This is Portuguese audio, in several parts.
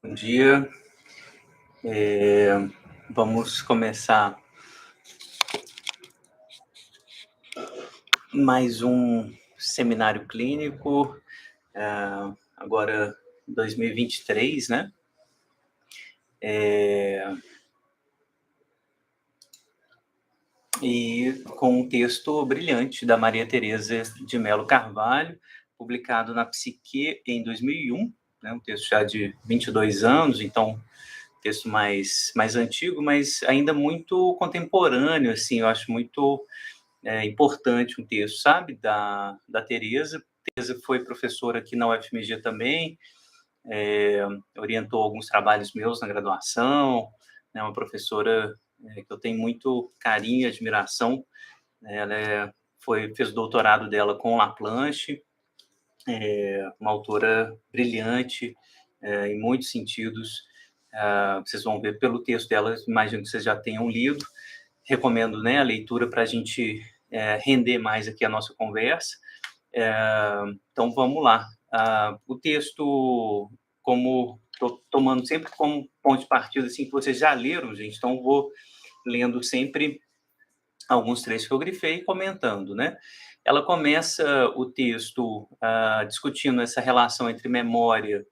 Bom dia. Vamos começar mais um seminário clínico, agora 2023, né? E com um texto brilhante da Maria Tereza de Melo Carvalho, publicado na Psique em 2001, né? Um texto já de 22 anos, então texto mais antigo, mas ainda muito contemporâneo, assim, eu acho muito importante um texto, sabe, da Tereza. Tereza foi professora aqui na UFMG também, orientou alguns trabalhos meus na graduação, né, uma professora que eu tenho muito carinho e admiração, né, fez o doutorado dela com Laplanche, uma autora brilhante em muitos sentidos. Vocês vão ver pelo texto dela, imagino que vocês já tenham lido. Recomendo, né, a leitura para a gente render mais aqui a nossa conversa. Então, vamos lá. O texto, como estou tomando sempre como ponto de partida, assim, que vocês já leram, gente, então vou lendo sempre alguns trechos que eu grifei e comentando, né? Ela começa o texto discutindo essa relação entre memória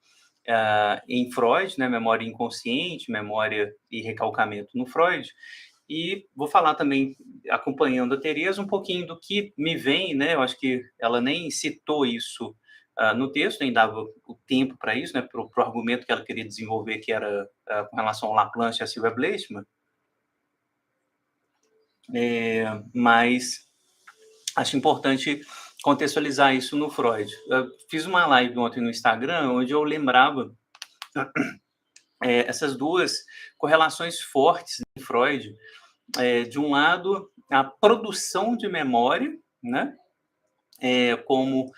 em Freud, né, memória inconsciente, memória e recalcamento no Freud, e vou falar também, acompanhando a Tereza, um pouquinho do que me vem, né? Eu acho que ela nem citou isso no texto, nem dava o tempo para isso, né? Para o argumento que ela queria desenvolver, que era com relação ao Laplanche e a Sylvia Bleichmann. Mas acho importante contextualizar isso no Freud. Eu fiz uma live ontem no Instagram, onde eu lembrava essas duas correlações fortes em Freud. De um lado, a produção de memória, né, como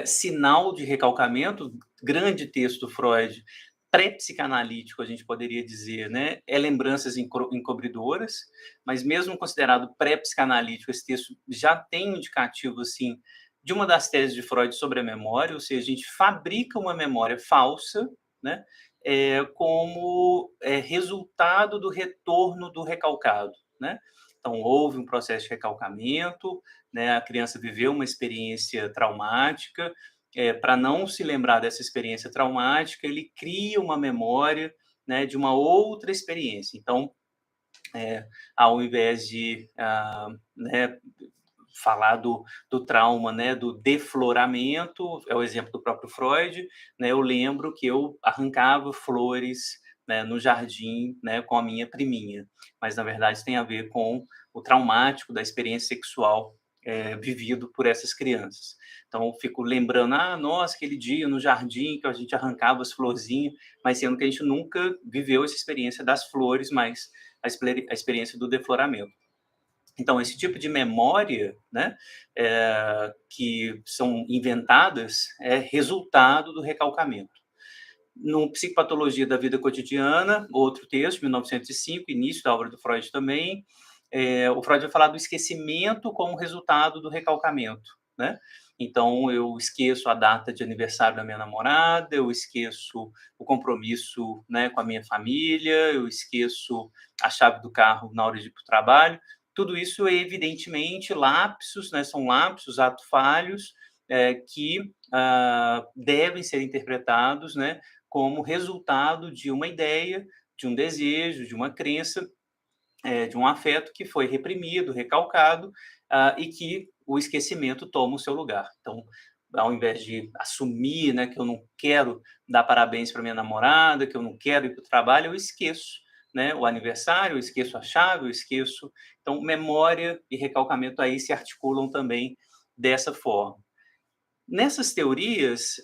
sinal de recalcamento, grande texto do Freud, pré-psicanalítico, a gente poderia dizer, né, lembranças encobridoras, mas mesmo considerado pré-psicanalítico, esse texto já tem um indicativo, assim, de uma das teses de Freud sobre a memória, ou seja, a gente fabrica uma memória falsa, né, como resultado do retorno do recalcado, né? Então, houve um processo de recalcamento, né? A criança viveu uma experiência traumática, para não se lembrar dessa experiência traumática, ele cria uma memória, né, de uma outra experiência. Então, ao invés de né, falar do trauma, né, do defloramento, é o exemplo do próprio Freud, né, eu lembro que eu arrancava flores, né, no jardim, né, com a minha priminha, mas na verdade tem a ver com o traumático da experiência sexual vivido por essas crianças. Então eu fico lembrando, nossa, aquele dia no jardim que a gente arrancava as florzinhas, mas sendo que a gente nunca viveu essa experiência das flores, mas a experiência do defloramento. Então, esse tipo de memória, né, que são inventadas, é resultado do recalcamento. No Psicopatologia da Vida Cotidiana, outro texto, 1905, início da obra do Freud também, o Freud vai falar do esquecimento como resultado do recalcamento, né? Então, eu esqueço a data de aniversário da minha namorada, eu esqueço o compromisso, né, com a minha família, eu esqueço a chave do carro na hora de ir para o trabalho. Tudo isso é, evidentemente, lapsos, né, são lapsos, atos falhos, que devem ser interpretados, né, como resultado de uma ideia, de um desejo, de uma crença, de um afeto que foi reprimido, recalcado, e que o esquecimento toma o seu lugar. Então, ao invés de assumir, né, que eu não quero dar parabéns para minha namorada, que eu não quero ir para o trabalho, eu esqueço, né, o aniversário, eu esqueço a chave, eu esqueço. Então, memória e recalcamento aí se articulam também dessa forma. Nessas teorias,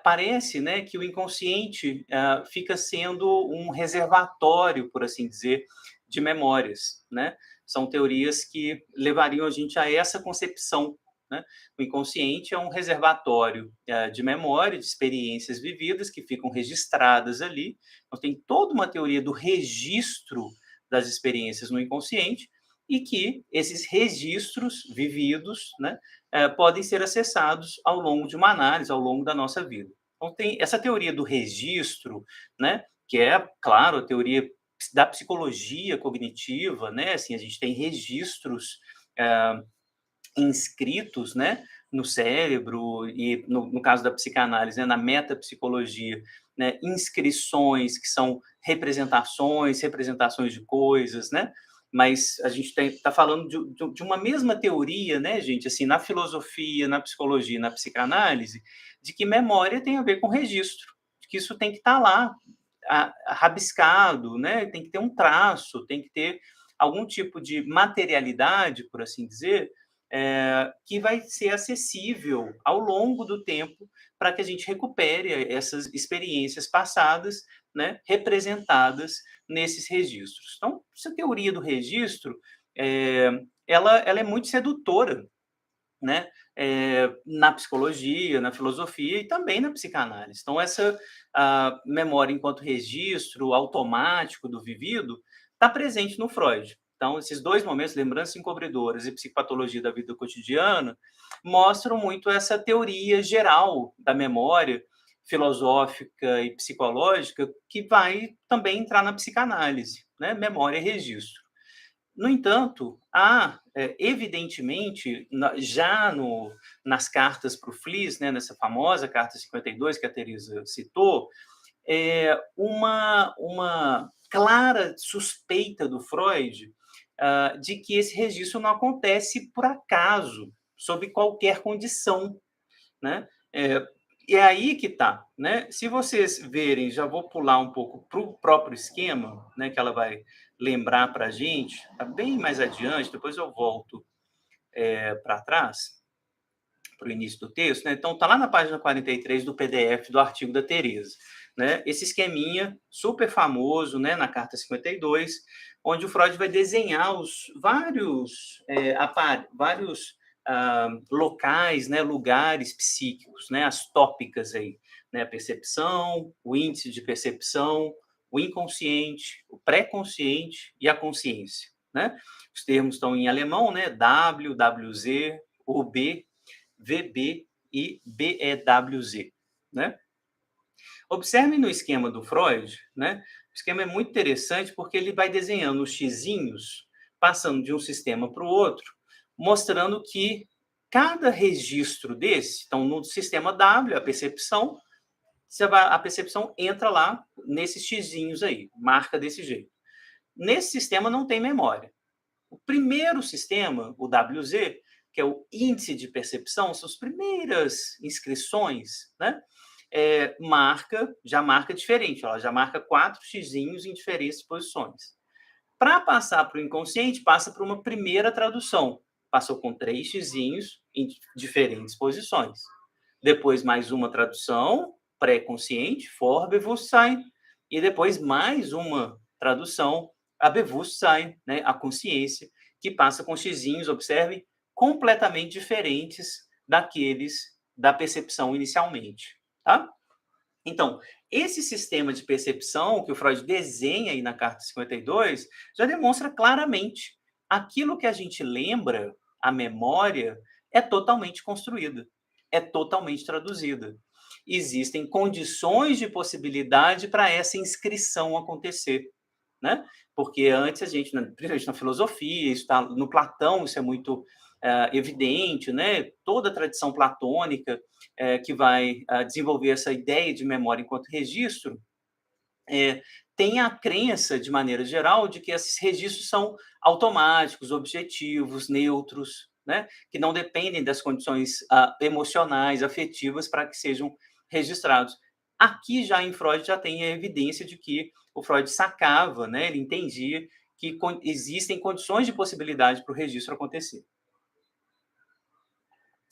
parece, né, que o inconsciente fica sendo um reservatório, por assim dizer, de memórias, né? São teorias que levariam a gente a essa concepção, né? O inconsciente é um reservatório de memória, de experiências vividas que ficam registradas ali. Então, tem toda uma teoria do registro das experiências no inconsciente e que esses registros vividos, né, podem ser acessados ao longo de uma análise, ao longo da nossa vida. Então tem essa teoria do registro, né, que é, claro, a teoria da psicologia cognitiva, né, assim, a gente tem registros, hã, inscritos, né, no cérebro e no caso da psicanálise, né, na metapsicologia, né, inscrições que são representações de coisas, né, mas a gente está falando de uma mesma teoria, né, gente, assim, na filosofia, na psicologia, na psicanálise, de que memória tem a ver com registro, de que isso tem que estar lá, rabiscado, né, tem que ter um traço, tem que ter algum tipo de materialidade, por assim dizer, que vai ser acessível ao longo do tempo para que a gente recupere essas experiências passadas, né, representadas nesses registros. Então, essa teoria do registro, ela é muito sedutora, né, na psicologia, na filosofia e também na psicanálise. Então, essa a memória enquanto registro automático do vivido está presente no Freud. Então, esses dois momentos, lembranças encobridoras e psicopatologia da vida cotidiana, mostram muito essa teoria geral da memória filosófica e psicológica que vai também entrar na psicanálise, né? Memória e registro. No entanto, há, evidentemente, já nas cartas para o Fliess, né, nessa famosa carta 52 que a Teresa citou, uma clara suspeita do Freud, de que esse registro não acontece por acaso, sob qualquer condição, né. E é aí que está, né. Se vocês verem, já vou pular um pouco para o próprio esquema, né, que ela vai lembrar para a gente, tá bem mais adiante, depois eu volto, para trás, para o início do texto, né. Então tá lá na página 43 do PDF do artigo da Teresa, né, esse esqueminha super famoso, né, na carta 52, onde o Freud vai desenhar os vários, vários locais, né, lugares psíquicos, né, as tópicas aí, né, a percepção, o índice de percepção, o inconsciente, o pré-consciente e a consciência, né? Os termos estão em alemão, né? W, WZ, OB, VB e BEWZ, né? Observe no esquema do Freud, né? O esquema é muito interessante porque ele vai desenhando os xizinhos, passando de um sistema para o outro, mostrando que cada registro desse, então no sistema W, a percepção, a percepção entra lá nesses xizinhos aí, marca desse jeito. Nesse sistema não tem memória. O primeiro sistema, o WZ, que é o índice de percepção, são as primeiras inscrições, né? Já marca diferente, ela já marca 4 xizinhos em diferentes posições. Para passar para o inconsciente, passa por uma primeira tradução. Passou com 3 xizinhos em diferentes posições. Depois mais uma tradução, pré-consciente, Vorbewusstsein, e depois mais uma tradução, a Bewusstsein, né, a consciência, que passa com xizinhos, observe, completamente diferentes daqueles da percepção inicialmente, tá? Então, esse sistema de percepção que o Freud desenha aí na carta 52 já demonstra claramente aquilo que a gente lembra, a memória, é totalmente construída, é totalmente traduzida. Existem condições de possibilidade para essa inscrição acontecer, né? Porque antes a gente, principalmente na filosofia, isso tá no Platão, isso é muito evidente, né? Toda a tradição platônica que vai desenvolver essa ideia de memória enquanto registro, tem a crença, de maneira geral, de que esses registros são automáticos, objetivos, neutros, né? Que não dependem das condições emocionais, afetivas, para que sejam registrados. Aqui já em Freud já tem a evidência de que o Freud sacava, né? Ele entendia que existem condições de possibilidade para o registro acontecer.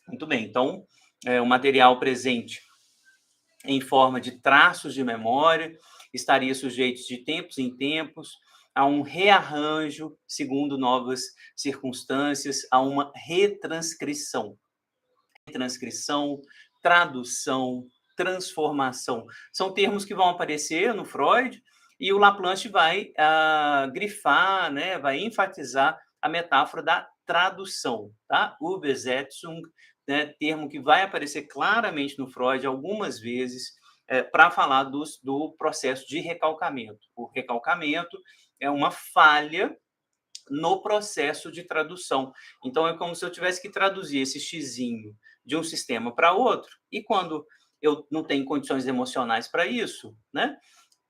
Muito bem, então, o material presente em forma de traços de memória estaria sujeito de tempos em tempos a um rearranjo segundo novas circunstâncias, a uma retranscrição. Retranscrição, tradução, transformação. São termos que vão aparecer no Freud e o Laplanche vai grifar, né, vai enfatizar a metáfora da tradução, tá? Übersetzung, né, termo que vai aparecer claramente no Freud algumas vezes, para falar do processo de recalcamento. O recalcamento é uma falha no processo de tradução. Então, é como se eu tivesse que traduzir esse xizinho de um sistema para outro, e quando eu não tenho condições emocionais para isso, né,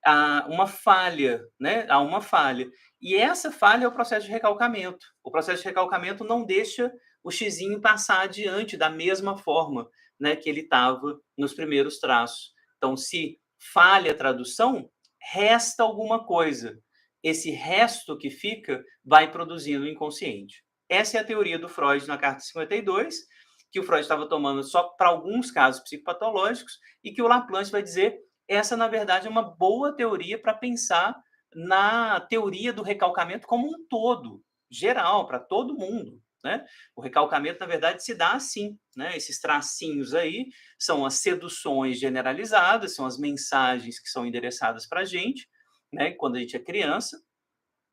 há uma falha, né, há uma falha. E essa falha é o processo de recalcamento. O processo de recalcamento não deixa o xizinho passar adiante da mesma forma, né, que ele estava nos primeiros traços. Então, se falha a tradução, resta alguma coisa. Esse resto que fica vai produzindo o inconsciente. Essa é a teoria do Freud na carta 52, que o Freud estava tomando só para alguns casos psicopatológicos, e que o Laplanche vai dizer: essa, na verdade, é uma boa teoria para pensar na teoria do recalcamento como um todo, geral, para todo mundo, né? O recalcamento, na verdade, se dá assim, né? Esses tracinhos aí são as seduções generalizadas, são as mensagens que são endereçadas para a gente, né? Quando a gente é criança,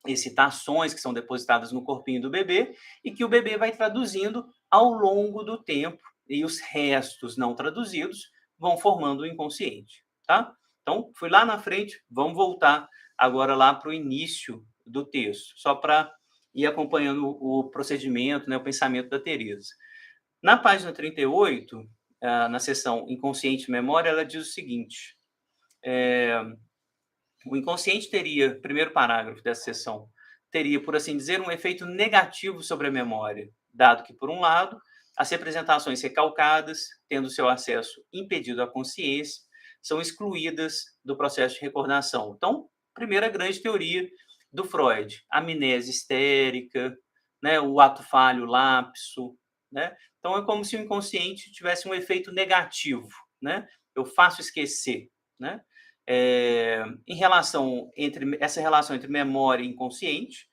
excitações que são depositadas no corpinho do bebê e que o bebê vai traduzindo ao longo do tempo, e os restos não traduzidos vão formando o inconsciente, tá? Então, fui lá na frente, vamos voltar agora lá para o início do texto, só para ir acompanhando o procedimento, né, o pensamento da Teresa. Na página 38, na seção Inconsciente e Memória, ela diz o seguinte: o inconsciente teria, primeiro parágrafo dessa seção, teria, por assim dizer, um efeito negativo sobre a memória, dado que, por um lado, as representações recalcadas, tendo seu acesso impedido à consciência, são excluídas do processo de recordação. Então, primeira grande teoria do Freud, amnésia histérica, né, o ato falho, lapso, né? Então, é como se o inconsciente tivesse um efeito negativo, né? Eu faço esquecer, né? Em relação entre essa relação entre memória e inconsciente,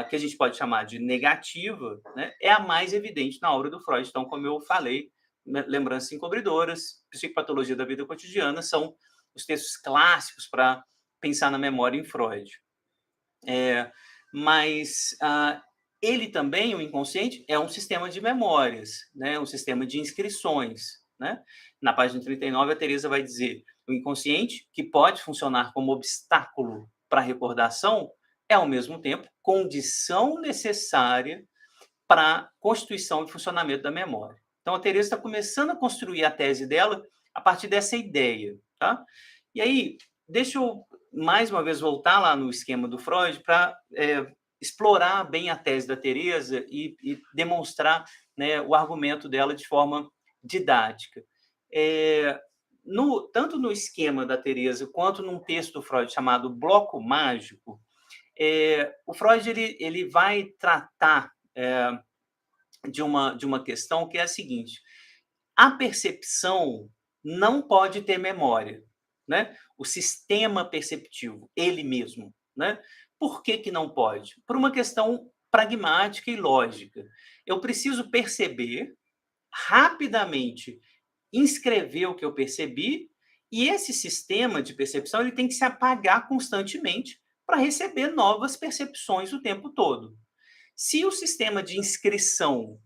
que a gente pode chamar de negativa, né, é a mais evidente na obra do Freud. Então, como eu falei, Lembranças Encobridoras, Psicopatologia da Vida Cotidiana são os textos clássicos para pensar na memória em Freud. Mas ele também, o inconsciente, é um sistema de memórias, né, um sistema de inscrições, né? Na página 39, a Teresa vai dizer: o inconsciente, que pode funcionar como obstáculo para a recordação, é, ao mesmo tempo, condição necessária para a constituição e funcionamento da memória. Então, a Teresa está começando a construir a tese dela a partir dessa ideia, tá? E aí, deixa eu mais uma vez voltar lá no esquema do Freud para explorar bem a tese da Teresa e demonstrar, né, o argumento dela de forma didática. Tanto no esquema da Teresa quanto num texto do Freud chamado Bloco Mágico, o Freud ele vai tratar de uma questão que é a seguinte: a percepção não pode ter memória, né? O sistema perceptivo, ele mesmo, né? Por que que não pode? Por uma questão pragmática e lógica. Eu preciso perceber rapidamente, inscrever o que eu percebi, e esse sistema de percepção ele tem que se apagar constantemente para receber novas percepções o tempo todo. Se o sistema de inscrição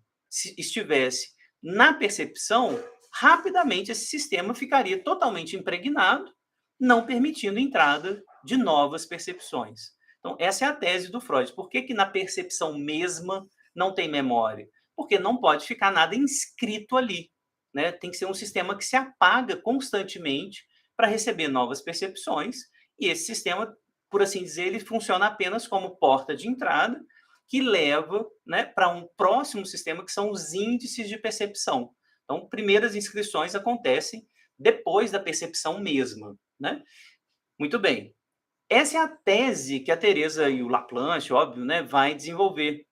estivesse na percepção, rapidamente esse sistema ficaria totalmente impregnado, não permitindo entrada de novas percepções. Então, essa é a tese do Freud. Por que que na percepção mesma não tem memória? Porque não pode ficar nada inscrito ali, né? Tem que ser um sistema que se apaga constantemente para receber novas percepções, e esse sistema, por assim dizer, ele funciona apenas como porta de entrada que leva, né, para um próximo sistema, que são os índices de percepção. Então, primeiras inscrições acontecem depois da percepção mesma, né? Muito bem. Essa é a tese que a Teresa e o Laplanche, óbvio, né, vai desenvolver.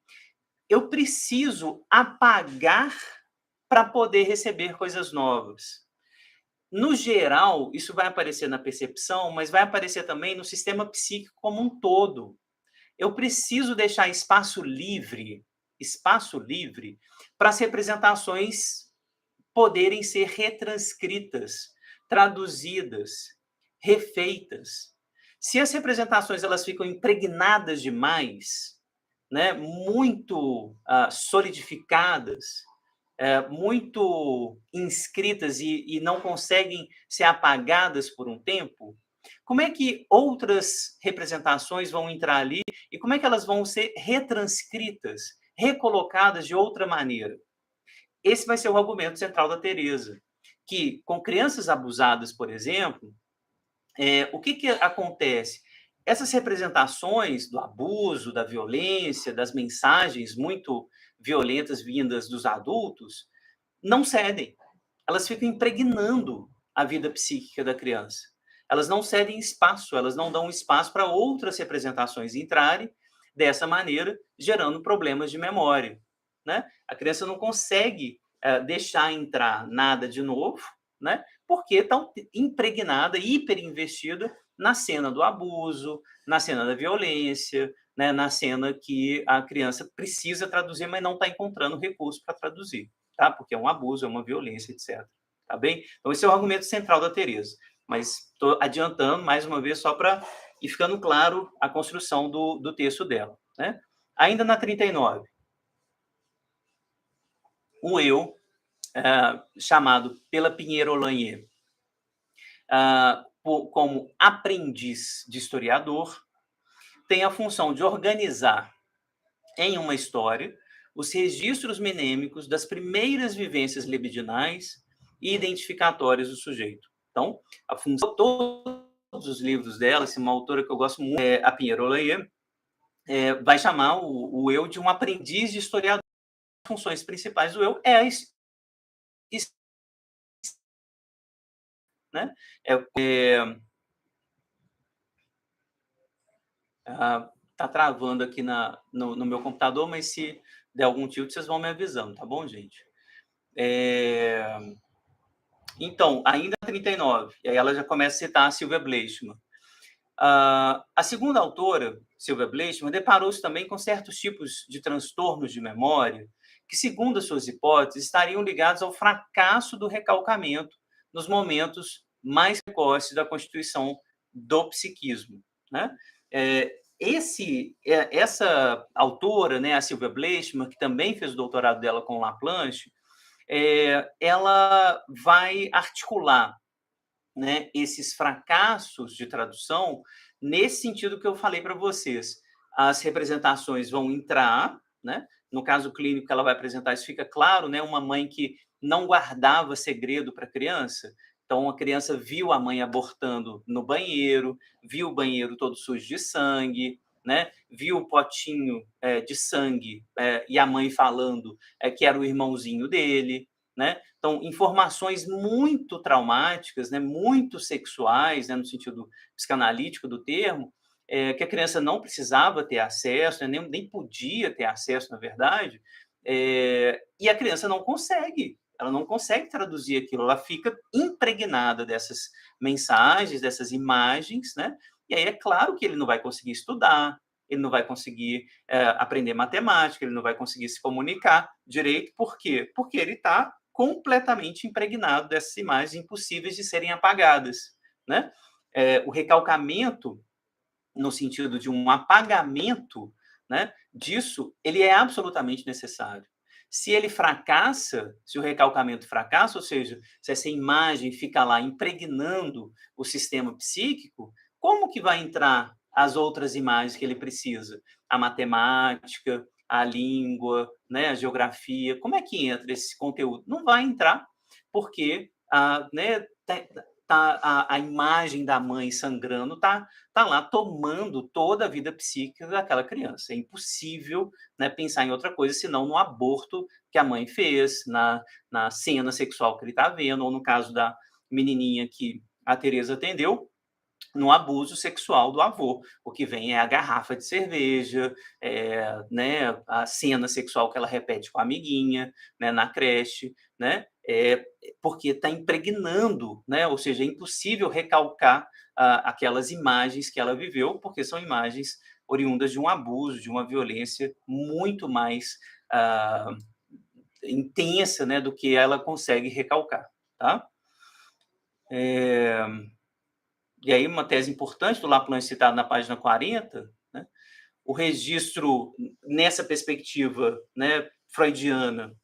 Eu preciso apagar para poder receber coisas novas. No geral, isso vai aparecer na percepção, mas vai aparecer também no sistema psíquico como um todo. Eu preciso deixar espaço livre para as representações poderem ser retranscritas, traduzidas, refeitas. Se as representações elas ficam impregnadas demais, né, muito solidificadas, muito inscritas e não conseguem ser apagadas por um tempo, como é que outras representações vão entrar ali e como é que elas vão ser retranscritas, recolocadas de outra maneira? Esse vai ser o argumento central da Teresa, que com crianças abusadas, por exemplo, o que que acontece? Essas representações do abuso, da violência, das mensagens muito violentas vindas dos adultos, não cedem. Elas ficam impregnando a vida psíquica da criança. Elas não cedem espaço, elas não dão espaço para outras representações entrarem dessa maneira, gerando problemas de memória, né? A criança não consegue deixar entrar nada de novo, né? Porque está impregnada, hiperinvestida na cena do abuso, na cena da violência, né? Na cena que a criança precisa traduzir, mas não está encontrando recurso para traduzir, tá? Porque é um abuso, é uma violência, etc. Tá bem? Então, esse é o argumento central da Teresa. Mas estou adiantando, mais uma vez, só para ir ficando claro a construção do texto dela, né? Ainda na 39, o eu, chamado pela Pinheiro Olanier como aprendiz de historiador, tem a função de organizar em uma história os registros mnemênicos das primeiras vivências libidinais e identificatórias do sujeito. Então, a função de todos os livros dela, uma autora que eu gosto muito, a Pinheiro Olanier, vai chamar o eu de um aprendiz de historiador. As funções principais do eu é a né? Tá travando aqui no meu computador, mas se der algum tilt, vocês vão me avisando, tá bom, gente? Então, ainda 39, e aí ela já começa a citar a Sylvia Bleichmann. A segunda autora, Sylvia Bleichmann, deparou-se também com certos tipos de transtornos de memória que, segundo as suas hipóteses, estariam ligados ao fracasso do recalcamento nos momentos mais precoces da constituição do psiquismo, né? Essa autora, né, a Sylvia Bleichmann, que também fez o doutorado dela com Laplanche, ela vai articular, né, esses fracassos de tradução nesse sentido que eu falei para vocês. As representações vão entrar, né? No caso clínico que ela vai apresentar, isso fica claro, né? Uma mãe que não guardava segredo para a criança. Então, a criança viu a mãe abortando no banheiro, viu o banheiro todo sujo de sangue, né? Viu o potinho de sangue e a mãe falando que era o irmãozinho dele, né? Então, informações muito traumáticas, né, muito sexuais, né, no sentido psicanalítico do termo, que a criança não precisava ter acesso, né, nem podia ter acesso, na verdade, e a criança não consegue, ela não consegue traduzir aquilo, ela fica impregnada dessas mensagens, dessas imagens, né? E aí é claro que ele não vai conseguir estudar, ele não vai conseguir aprender matemática, ele não vai conseguir se comunicar direito, por quê? Porque ele está completamente impregnado dessas imagens impossíveis de serem apagadas, né? O recalcamento, no sentido de um apagamento, né, disso, ele é absolutamente necessário. Se ele fracassa, se o recalcamento fracassa, ou seja, se essa imagem fica lá impregnando o sistema psíquico, como que vai entrar as outras imagens que ele precisa? A matemática, a língua, né, a geografia, como é que entra esse conteúdo? Não vai entrar, porque né, a imagem da mãe sangrando tá lá tomando toda a vida psíquica daquela criança. É impossível, né, pensar em outra coisa senão no aborto que a mãe fez, na cena sexual que ele está vendo, ou no caso da menininha que a Teresa atendeu, no abuso sexual do avô. O que vem é a garrafa de cerveja, né, a cena sexual que ela repete com a amiguinha, né, na creche, né, porque está impregnando, né, ou seja, é impossível recalcar aquelas imagens que ela viveu, porque são imagens oriundas de um abuso, de uma violência muito mais intensa, né, do que ela consegue recalcar, tá? E aí, uma tese importante do Laplanche citada na página 40, né, o registro, nessa perspectiva, né, freudiana,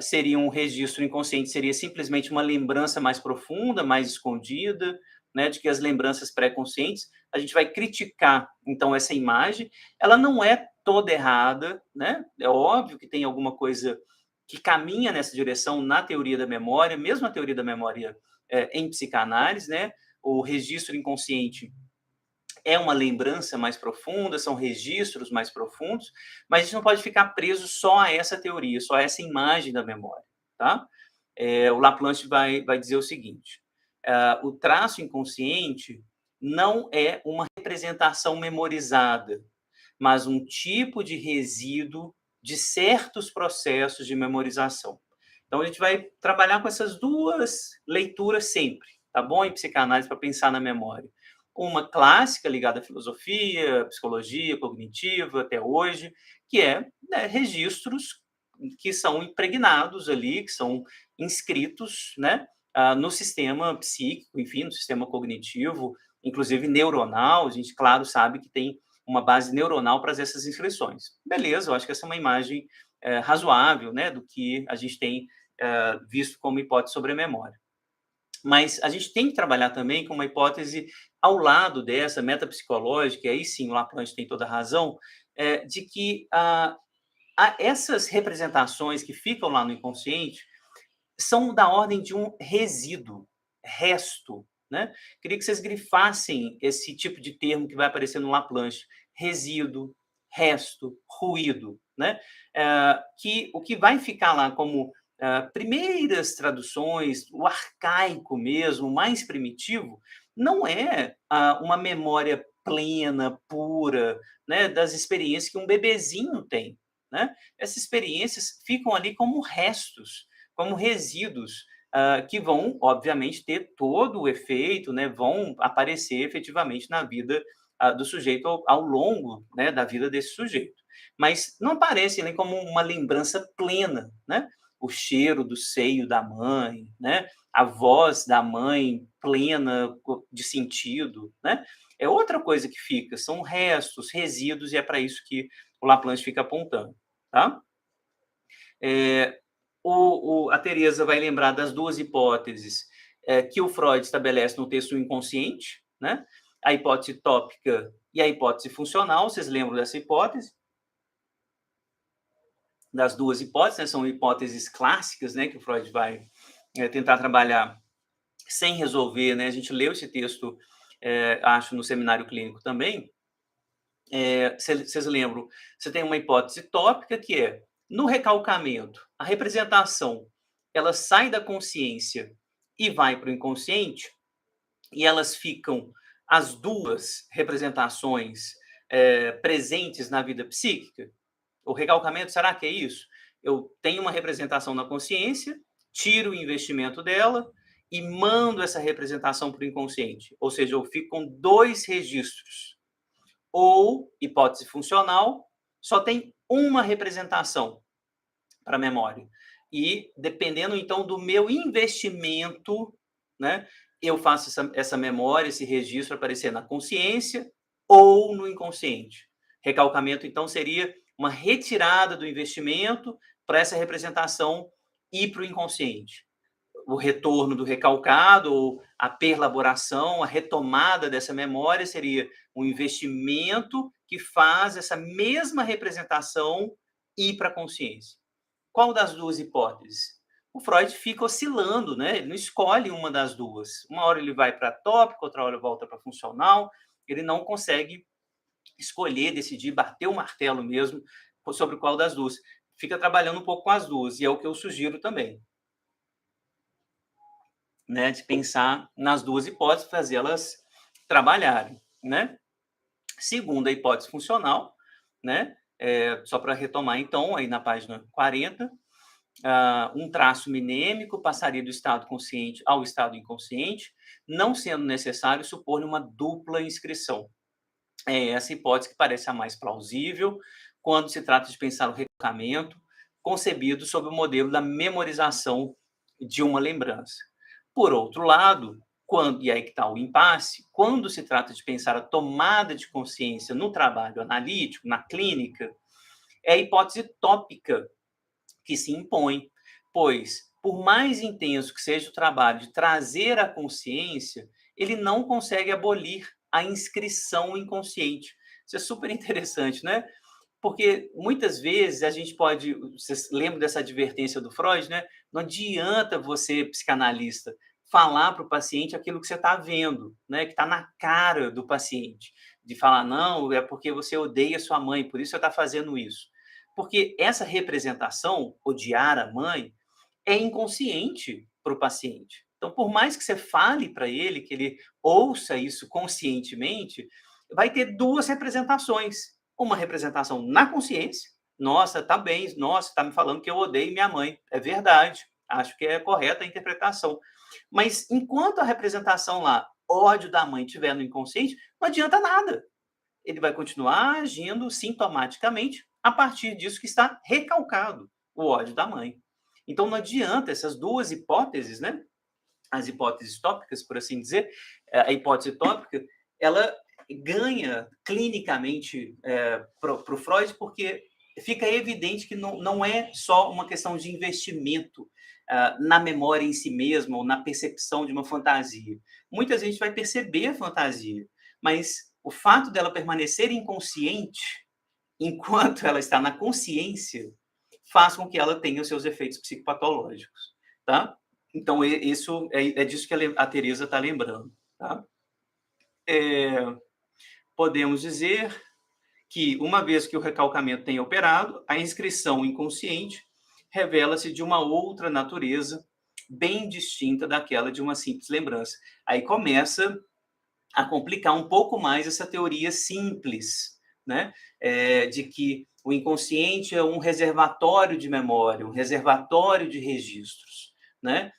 Seria um registro inconsciente, seria simplesmente uma lembrança mais profunda, mais escondida, né, de que as lembranças pré-conscientes, a gente vai criticar, então, essa imagem, ela não é toda errada, né, é óbvio que tem alguma coisa que caminha nessa direção na teoria da memória, mesmo a teoria da memória em psicanálise, né, o registro inconsciente é uma lembrança mais profunda, são registros mais profundos, mas a gente não pode ficar preso só a essa teoria, só a essa imagem da memória, tá? O Laplanche vai dizer o seguinte: o traço inconsciente não é uma representação memorizada, mas um tipo de resíduo de certos processos de memorização. Então, a gente vai trabalhar com essas duas leituras sempre, tá bom? Em psicanálise, para pensar na memória. Uma clássica, ligada à filosofia, psicologia cognitiva, até hoje, que é, né, registros que são impregnados ali, que são inscritos, né, no sistema psíquico, enfim, no sistema cognitivo, inclusive neuronal. A gente, claro, sabe que tem uma base neuronal para essas inscrições. Beleza, eu acho que essa é uma imagem razoável, né, do que a gente tem visto como hipótese sobre a memória. Mas a gente tem que trabalhar também com uma hipótese ao lado dessa, metapsicológica, e aí sim o Laplanche tem toda a razão, de que essas representações que ficam lá no inconsciente são da ordem de um resíduo, resto, né? Queria que vocês grifassem esse tipo de termo que vai aparecer no Laplanche: resíduo, resto, ruído, né? Que o que vai ficar lá como primeiras traduções, o arcaico mesmo, o mais primitivo, não é uma memória plena, pura, né, das experiências que um bebezinho tem, né? Essas experiências ficam ali como restos, como resíduos, que vão, obviamente, ter todo o efeito, né, vão aparecer efetivamente na vida do sujeito ao longo, né, da vida desse sujeito. Mas não aparecem ali como uma lembrança plena, né? O cheiro do seio da mãe, né? A voz da mãe plena de sentido, né? É outra coisa que fica, são restos, resíduos, e é para isso que o Laplanche fica apontando, tá? É, a Teresa vai lembrar das duas hipóteses que o Freud estabelece no texto inconsciente, né? A hipótese tópica e a hipótese funcional. Vocês lembram dessa hipótese? Das duas hipóteses, né? São hipóteses clássicas, né, que o Freud vai tentar trabalhar sem resolver, né? A gente leu esse texto, acho, no seminário clínico também. Vocês lembram? Você tem uma hipótese tópica que é, no recalcamento, a representação ela sai da consciência e vai para o inconsciente, e elas ficam, as duas representações, presentes na vida psíquica. O recalcamento, será que é isso? Eu tenho uma representação na consciência, tiro o investimento dela e mando essa representação para o inconsciente. Ou seja, eu fico com dois registros. Ou, hipótese funcional, só tem uma representação para a memória. E, dependendo, então, do meu investimento, né, eu faço essa memória, esse registro aparecer na consciência ou no inconsciente. Recalcamento, então, seria uma retirada do investimento para essa representação ir para o inconsciente. O retorno do recalcado, ou a perlaboração, a retomada dessa memória seria um investimento que faz essa mesma representação ir para a consciência. Qual das duas hipóteses? O Freud fica oscilando, né? Ele não escolhe uma das duas. Uma hora ele vai para tópico, outra hora volta para funcional. Ele não consegue escolher, decidir, bater o martelo mesmo sobre qual das duas. Fica trabalhando um pouco com as duas, e é o que eu sugiro também, né? De pensar nas duas hipóteses, fazê-las trabalharem, né? Segundo a hipótese funcional, né? Só para retomar, então, aí na página 40, um traço minêmico passaria do estado consciente ao estado inconsciente, não sendo necessário supor uma dupla inscrição. É essa hipótese que parece a mais plausível quando se trata de pensar o recalcamento concebido sob o modelo da memorização de uma lembrança. Por outro lado, e aí que está o impasse, quando se trata de pensar a tomada de consciência no trabalho analítico, na clínica, é a hipótese tópica que se impõe, pois, por mais intenso que seja o trabalho de trazer a consciência, ele não consegue abolir a inscrição inconsciente. Isso é super interessante, né? Porque muitas vezes a gente pode, vocês lembram dessa advertência do Freud, né? Não adianta você, psicanalista, falar para o paciente aquilo que você está vendo, né? Que está na cara do paciente. De falar, não, é porque você odeia sua mãe, por isso você está fazendo isso. Porque essa representação, odiar a mãe, é inconsciente para o paciente. Então, por mais que você fale para ele, que ele ouça isso conscientemente, vai ter duas representações. Uma representação na consciência, nossa, tá bem, nossa, tá me falando que eu odeio minha mãe. É verdade, acho que é correta a interpretação. Mas enquanto a representação lá, ódio da mãe, estiver no inconsciente, não adianta nada. Ele vai continuar agindo sintomaticamente a partir disso que está recalcado, o ódio da mãe. Então não adianta essas duas hipóteses, né? As hipóteses tópicas, por assim dizer, a hipótese tópica, ela ganha clinicamente para o Freud, porque fica evidente que não é só uma questão de investimento na memória em si mesma ou na percepção de uma fantasia. Muita gente vai perceber a fantasia, mas o fato dela permanecer inconsciente enquanto ela está na consciência faz com que ela tenha os seus efeitos psicopatológicos, tá? Então, isso é disso que a Teresa está lembrando, tá? Podemos dizer que, uma vez que o recalcamento tenha operado, a inscrição inconsciente revela-se de uma outra natureza, bem distinta daquela de uma simples lembrança. Aí começa a complicar um pouco mais essa teoria simples, né? De que o inconsciente é um reservatório de memória, um reservatório de registros, né?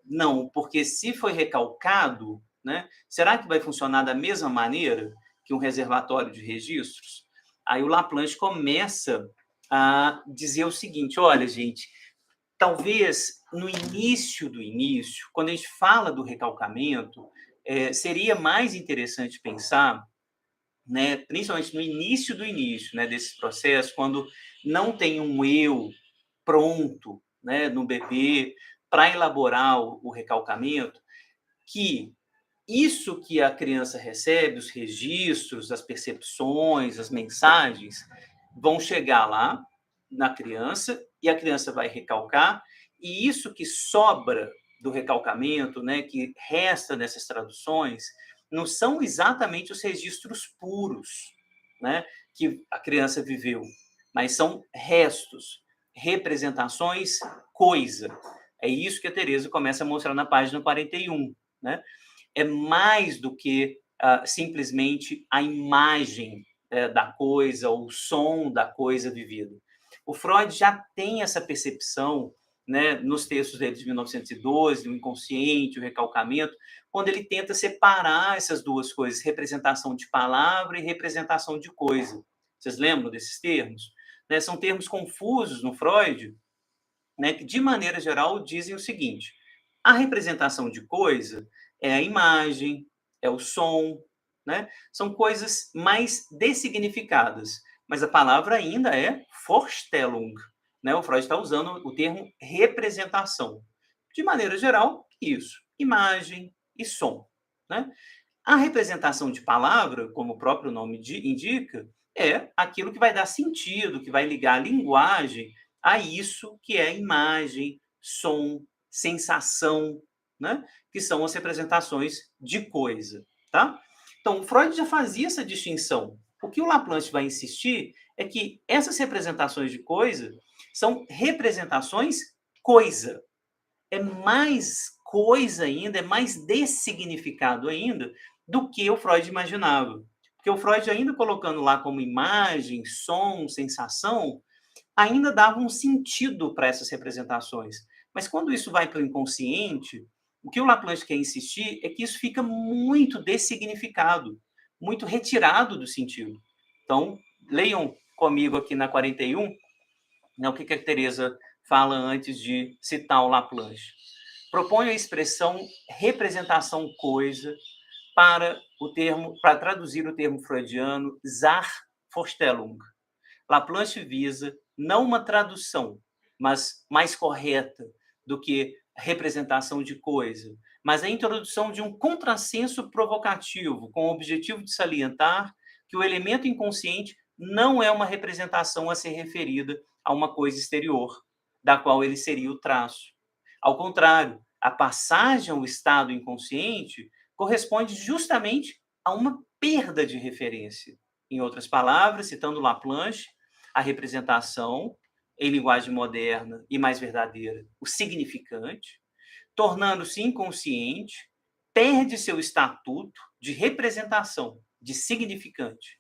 Não, porque se foi recalcado, né? Será que vai funcionar da mesma maneira que um reservatório de registros? Aí o Laplanche começa a dizer o seguinte: olha, gente, talvez no início do início, quando a gente fala do recalcamento, seria mais interessante pensar, né, principalmente no início do início, né, desse processo, quando não tem um eu pronto, né, no bebê para elaborar o recalcamento, que isso que a criança recebe, os registros, as percepções, as mensagens, vão chegar lá na criança e a criança vai recalcar, e isso que sobra do recalcamento, né, que resta nessas traduções, não são exatamente os registros puros, né, que a criança viveu, mas são restos, representações, coisa. É isso que a Teresa começa a mostrar na página 41, né? É mais do que simplesmente a imagem da coisa, o som da coisa vivida. O Freud já tem essa percepção, né, nos textos dele de 1912, o inconsciente, o recalcamento, quando ele tenta separar essas duas coisas, representação de palavra e representação de coisa. Vocês lembram desses termos? Né, são termos confusos no Freud, né, que, de maneira geral, dizem o seguinte: a representação de coisa é a imagem, é o som, né? São coisas mais dessignificadas, mas a palavra ainda é Vorstellung, né? O Freud está usando o termo representação. De maneira geral, isso, imagem e som, né? A representação de palavra, como o próprio nome indica, é aquilo que vai dar sentido, que vai ligar a linguagem a isso que é imagem, som, sensação, né? Que são as representações de coisa, tá? Então, Freud já fazia essa distinção. O que o Laplanche vai insistir é que essas representações de coisa são representações coisa. É mais coisa ainda, é mais dessignificado ainda do que o Freud imaginava. Porque o Freud, ainda colocando lá como imagem, som, sensação, ainda dava um sentido para essas representações. Mas quando isso vai para o inconsciente, o que o Laplanche quer insistir é que isso fica muito dessignificado, muito retirado do sentido. Então, leiam comigo aqui na 41, né, o que a Teresa fala antes de citar o Laplanche. Propõe a expressão representação coisa para traduzir o termo freudiano Vorstellung. Laplanche visa não uma tradução, mas mais correta do que representação de coisa, mas a introdução de um contrassenso provocativo, com o objetivo de salientar que o elemento inconsciente não é uma representação a ser referida a uma coisa exterior, da qual ele seria o traço. Ao contrário, a passagem ao estado inconsciente corresponde justamente a uma perda de referência. Em outras palavras, citando Laplanche, a representação, em linguagem moderna e mais verdadeira, o significante, tornando-se inconsciente, perde seu estatuto de representação, de significante,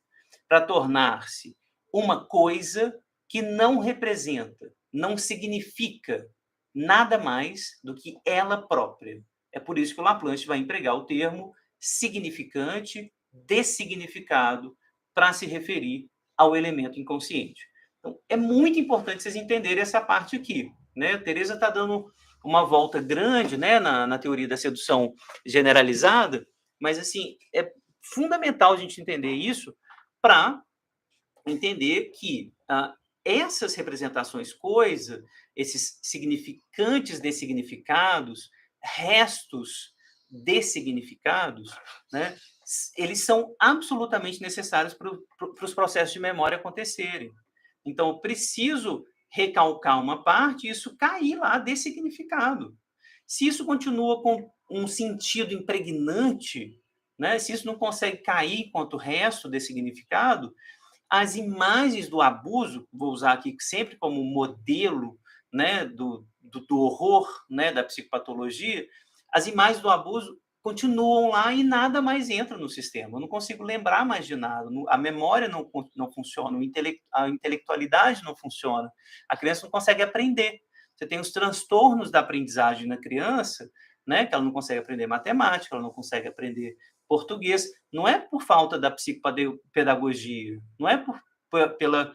para tornar-se uma coisa que não representa, não significa nada mais do que ela própria. É por isso que o Laplanche vai empregar o termo significante, dessignificado, para se referir ao elemento inconsciente. Então, é muito importante vocês entenderem essa parte aqui. Né? A Teresa está dando uma volta grande, né, na teoria da sedução generalizada, mas assim é fundamental a gente entender isso para entender que essas representações coisa, esses significantes dessignificados, restos dessignificados, né, eles são absolutamente necessários para os processos de memória acontecerem. Então, eu preciso recalcar uma parte e isso cair lá dessignificado. Se isso continua com um sentido impregnante, né, se isso não consegue cair quanto o resto desse significado, as imagens do abuso, vou usar aqui sempre como modelo, né, do horror, né, da psicopatologia, as imagens do abuso continuam lá e nada mais entra no sistema. Eu não consigo lembrar mais de nada. A memória não funciona, a intelectualidade não funciona. A criança não consegue aprender. Você tem os transtornos da aprendizagem na criança, né, que ela não consegue aprender matemática, ela não consegue aprender português. Não é por falta da psicopedagogia, não é pela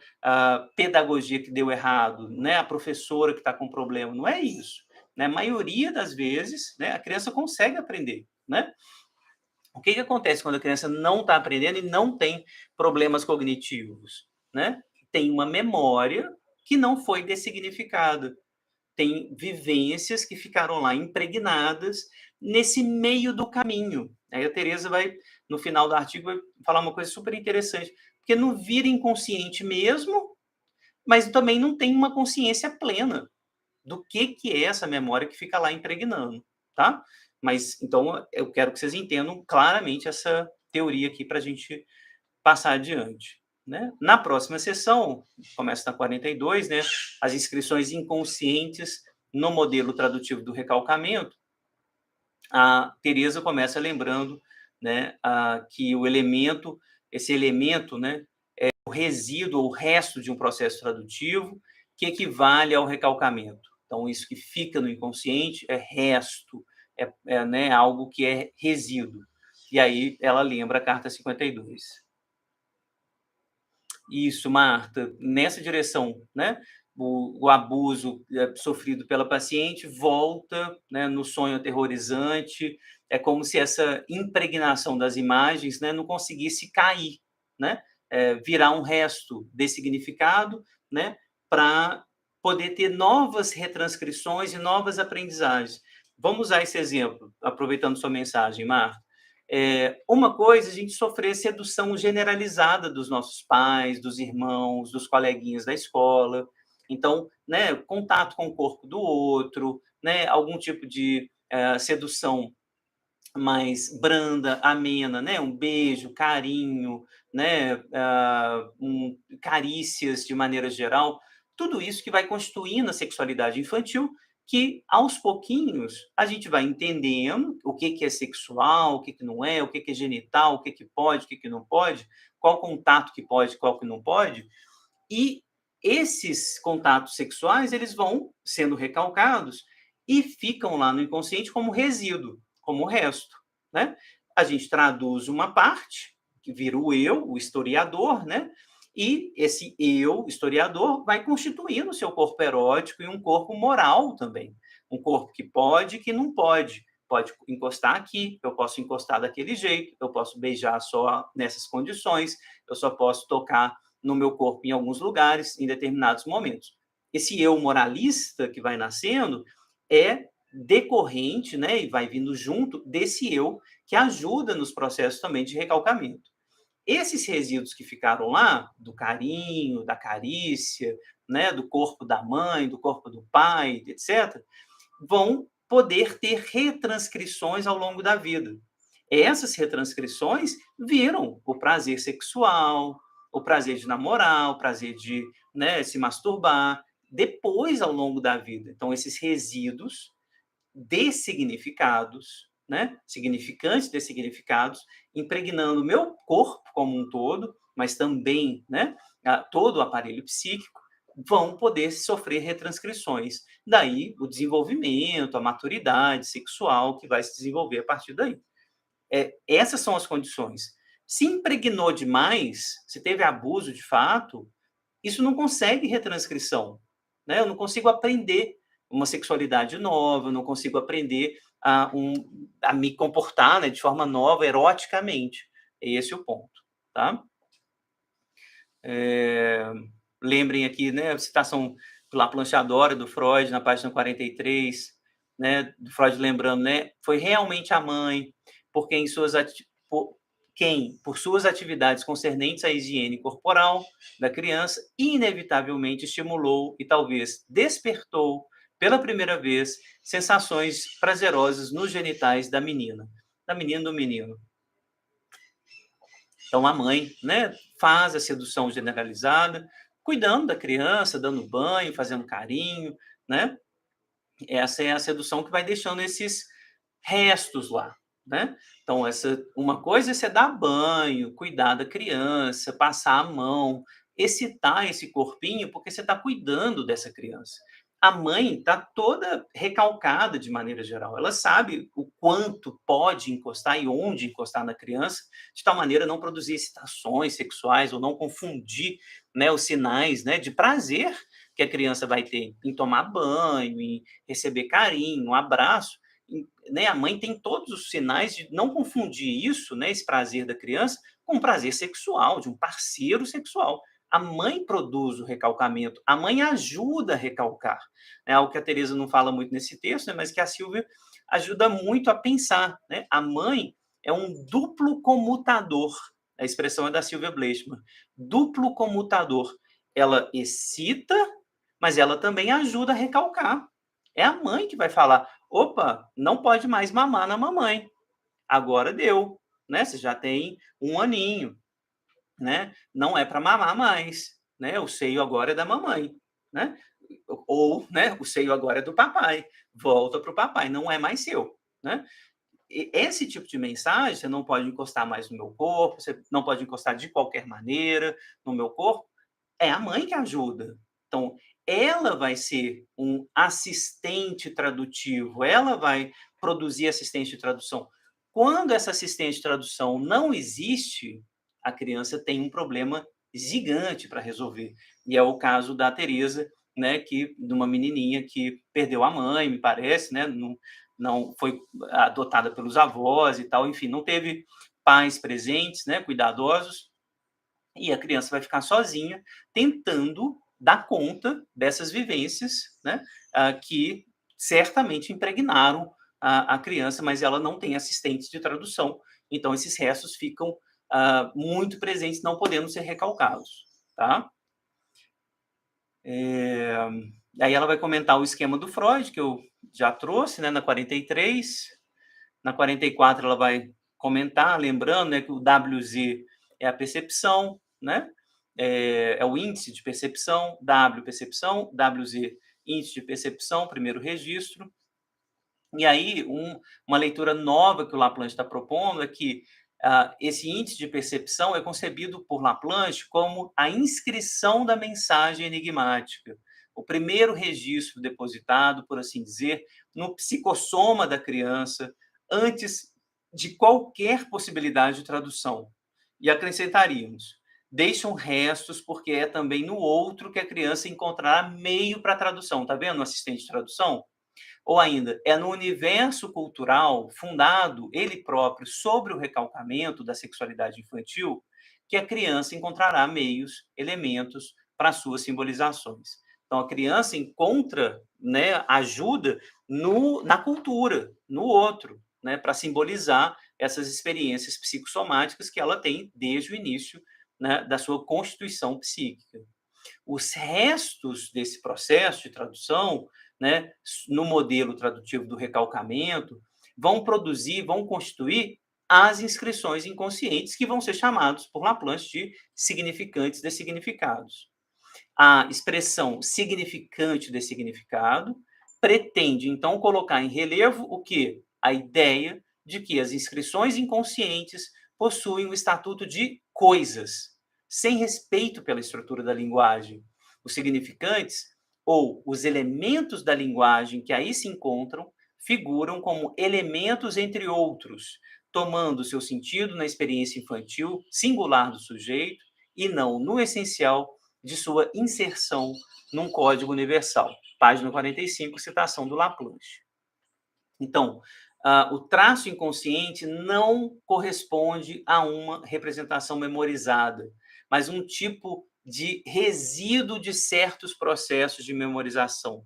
pedagogia que deu errado, né, a professora que está com problema, não é isso. Né? A maioria das vezes, né, a criança consegue aprender. Né? O que acontece quando a criança não está aprendendo e não tem problemas cognitivos? Né? Tem uma memória que não foi dessignificada. Tem vivências que ficaram lá impregnadas nesse meio do caminho. Aí a Teresa vai, no final do artigo, vai falar uma coisa super interessante, porque não vira inconsciente mesmo, mas também não tem uma consciência plena do que é essa memória que fica lá impregnando, tá? Mas, então, eu quero que vocês entendam claramente essa teoria aqui para a gente passar adiante. Né? Na próxima sessão, começa na 42, né, as inscrições inconscientes no modelo tradutivo do recalcamento, a Teresa começa lembrando, né, que esse elemento, né, é o resíduo, o resto de um processo tradutivo que equivale ao recalcamento. Então, isso que fica no inconsciente é resto, né, algo que é resíduo. E aí ela lembra a carta 52. Isso, Marta, nessa direção, né? O abuso sofrido pela paciente volta, né, no sonho aterrorizante, é como se essa impregnação das imagens, né, não conseguisse cair, né? Virar um resto desse significado, né, para poder ter novas retranscrições e novas aprendizagens. Vamos usar esse exemplo, aproveitando sua mensagem, Marta. Uma coisa, a gente sofrer sedução generalizada dos nossos pais, dos irmãos, dos coleguinhas da escola. Então, né, contato com o corpo do outro, né, algum tipo de sedução mais branda, amena, né, um beijo, carinho, né, carícias de maneira geral, tudo isso que vai constituindo a sexualidade infantil, que aos pouquinhos a gente vai entendendo o que é sexual, o que não é, o que é genital, o que pode, o que não pode, qual contato que pode, qual que não pode, e esses contatos sexuais eles vão sendo recalcados e ficam lá no inconsciente como resíduo, como resto, né? A gente traduz uma parte, que vira o eu, o historiador, né? E esse eu, historiador, vai constituindo o seu corpo erótico e um corpo moral também. Um corpo que pode e que não pode. Pode encostar aqui, eu posso encostar daquele jeito, eu posso beijar só nessas condições, eu só posso tocar no meu corpo em alguns lugares, em determinados momentos. esse eu moralista que vai nascendo é decorrente, né, e vai vindo junto desse eu que ajuda nos processos também de recalcamento. Esses resíduos que ficaram lá, do carinho, da carícia, né, do corpo da mãe, do corpo do pai, etc., vão poder ter retranscrições ao longo da vida. Essas retranscrições viram o prazer sexual, o prazer de namorar, o prazer de, né, se masturbar, depois ao longo da vida. Então, esses resíduos dessignificados, né, significantes dessignificados, impregnando o meu corpo como um todo, mas também, né, todo o aparelho psíquico, vão poder sofrer retranscrições. Daí o desenvolvimento, a maturidade sexual que vai se desenvolver a partir daí. Essas são as condições. Se impregnou demais, se teve abuso de fato, isso não consegue retranscrição, né? Eu não consigo aprender uma sexualidade nova, eu não consigo aprender a me comportar, né, de forma nova, eroticamente. É esse o ponto, tá? Eh, lembrem aqui, né, a citação do La Planche Adora, do Freud, na página 43, né, do Freud lembrando, né, foi realmente a mãe, porque em suas ati por quem, por suas atividades concernentes à higiene corporal da criança, inevitavelmente estimulou e talvez despertou, pela primeira vez, sensações prazerosas nos genitais da menina e do menino. Então a mãe, né, faz a sedução generalizada, cuidando da criança, dando banho, fazendo carinho, né? Essa é a sedução que vai deixando esses restos lá, né? Então essa uma coisa é você dar banho, cuidar da criança, passar a mão, excitar esse corpinho, porque você está cuidando dessa criança. A mãe está toda recalcada de maneira geral, ela sabe o quanto pode encostar e onde encostar na criança, de tal maneira a não produzir excitações sexuais ou não confundir, né, os sinais, né, de prazer que a criança vai ter em tomar banho, em receber carinho, um abraço, né, a mãe tem todos os sinais de não confundir isso, né, esse prazer da criança, com um prazer sexual, de um parceiro sexual. A mãe produz o recalcamento, a mãe ajuda a recalcar. É algo que a Teresa não fala muito nesse texto, né, mas que a Silvia ajuda muito a pensar. Né? A mãe é um duplo comutador. A expressão é da Silvia Bleichmann. Duplo comutador. Ela excita, mas ela também ajuda a recalcar. É a mãe que vai falar: opa, não pode mais mamar na mamãe. Agora deu, né? Você já tem um aninho, né? Não é para mamar mais, né? O seio agora é da mamãe, né? Ou, né? O seio agora é do papai. Volta para o papai, não é mais seu, né? E esse tipo de mensagem, você não pode encostar mais no meu corpo, você não pode encostar de qualquer maneira no meu corpo, é a mãe que ajuda. Então, ela vai ser um assistente tradutivo, ela vai produzir assistente de tradução. Quando essa assistente de tradução não existe, a criança tem um problema gigante para resolver. E é o caso da Teresa, né, que de uma menininha que perdeu a mãe, me parece, né, não foi adotada pelos avós e tal, enfim, não teve pais presentes, né, cuidadosos, e a criança vai ficar sozinha, tentando dar conta dessas vivências, né, que certamente impregnaram a criança, mas ela não tem assistentes de tradução. Então, esses restos ficam muito presentes, não podendo ser recalcados. Tá? É, aí ela vai comentar o esquema do Freud, que eu já trouxe, né, na 43. Na 44 ela vai comentar, lembrando, né, que o WZ é a percepção, né? É o índice de percepção, W percepção, WZ índice de percepção, primeiro registro. E aí uma leitura nova que o Laplanche está propondo é que esse índice de percepção é concebido por Laplanche como a inscrição da mensagem enigmática, o primeiro registro depositado, por assim dizer, no psicossoma da criança, antes de qualquer possibilidade de tradução. E acrescentaríamos: deixam restos, porque é também no outro que a criança encontrará meio para a tradução. Tá vendo o assistente de tradução? Ou ainda, é no universo cultural fundado, ele próprio, sobre o recalcamento da sexualidade infantil, que a criança encontrará meios, elementos para suas simbolizações. Então, a criança encontra, né, ajuda na cultura, no outro, né, para simbolizar essas experiências psicossomáticas que ela tem desde o início, né, da sua constituição psíquica. Os restos desse processo de tradução, né, no modelo tradutivo do recalcamento, vão produzir, vão constituir as inscrições inconscientes que vão ser chamados por Laplanche de significantes dessignificados. A expressão significante dessignificado pretende, então, colocar em relevo o quê? A ideia de que as inscrições inconscientes possuem o estatuto de coisas, sem respeito pela estrutura da linguagem. Os significantes, ou os elementos da linguagem que aí se encontram, figuram como elementos entre outros, tomando seu sentido na experiência infantil singular do sujeito e não, no essencial, de sua inserção num código universal. Página 45, citação do Laplanche. Então, o traço inconsciente não corresponde a uma representação memorizada, mas um tipo de resíduo de certos processos de memorização.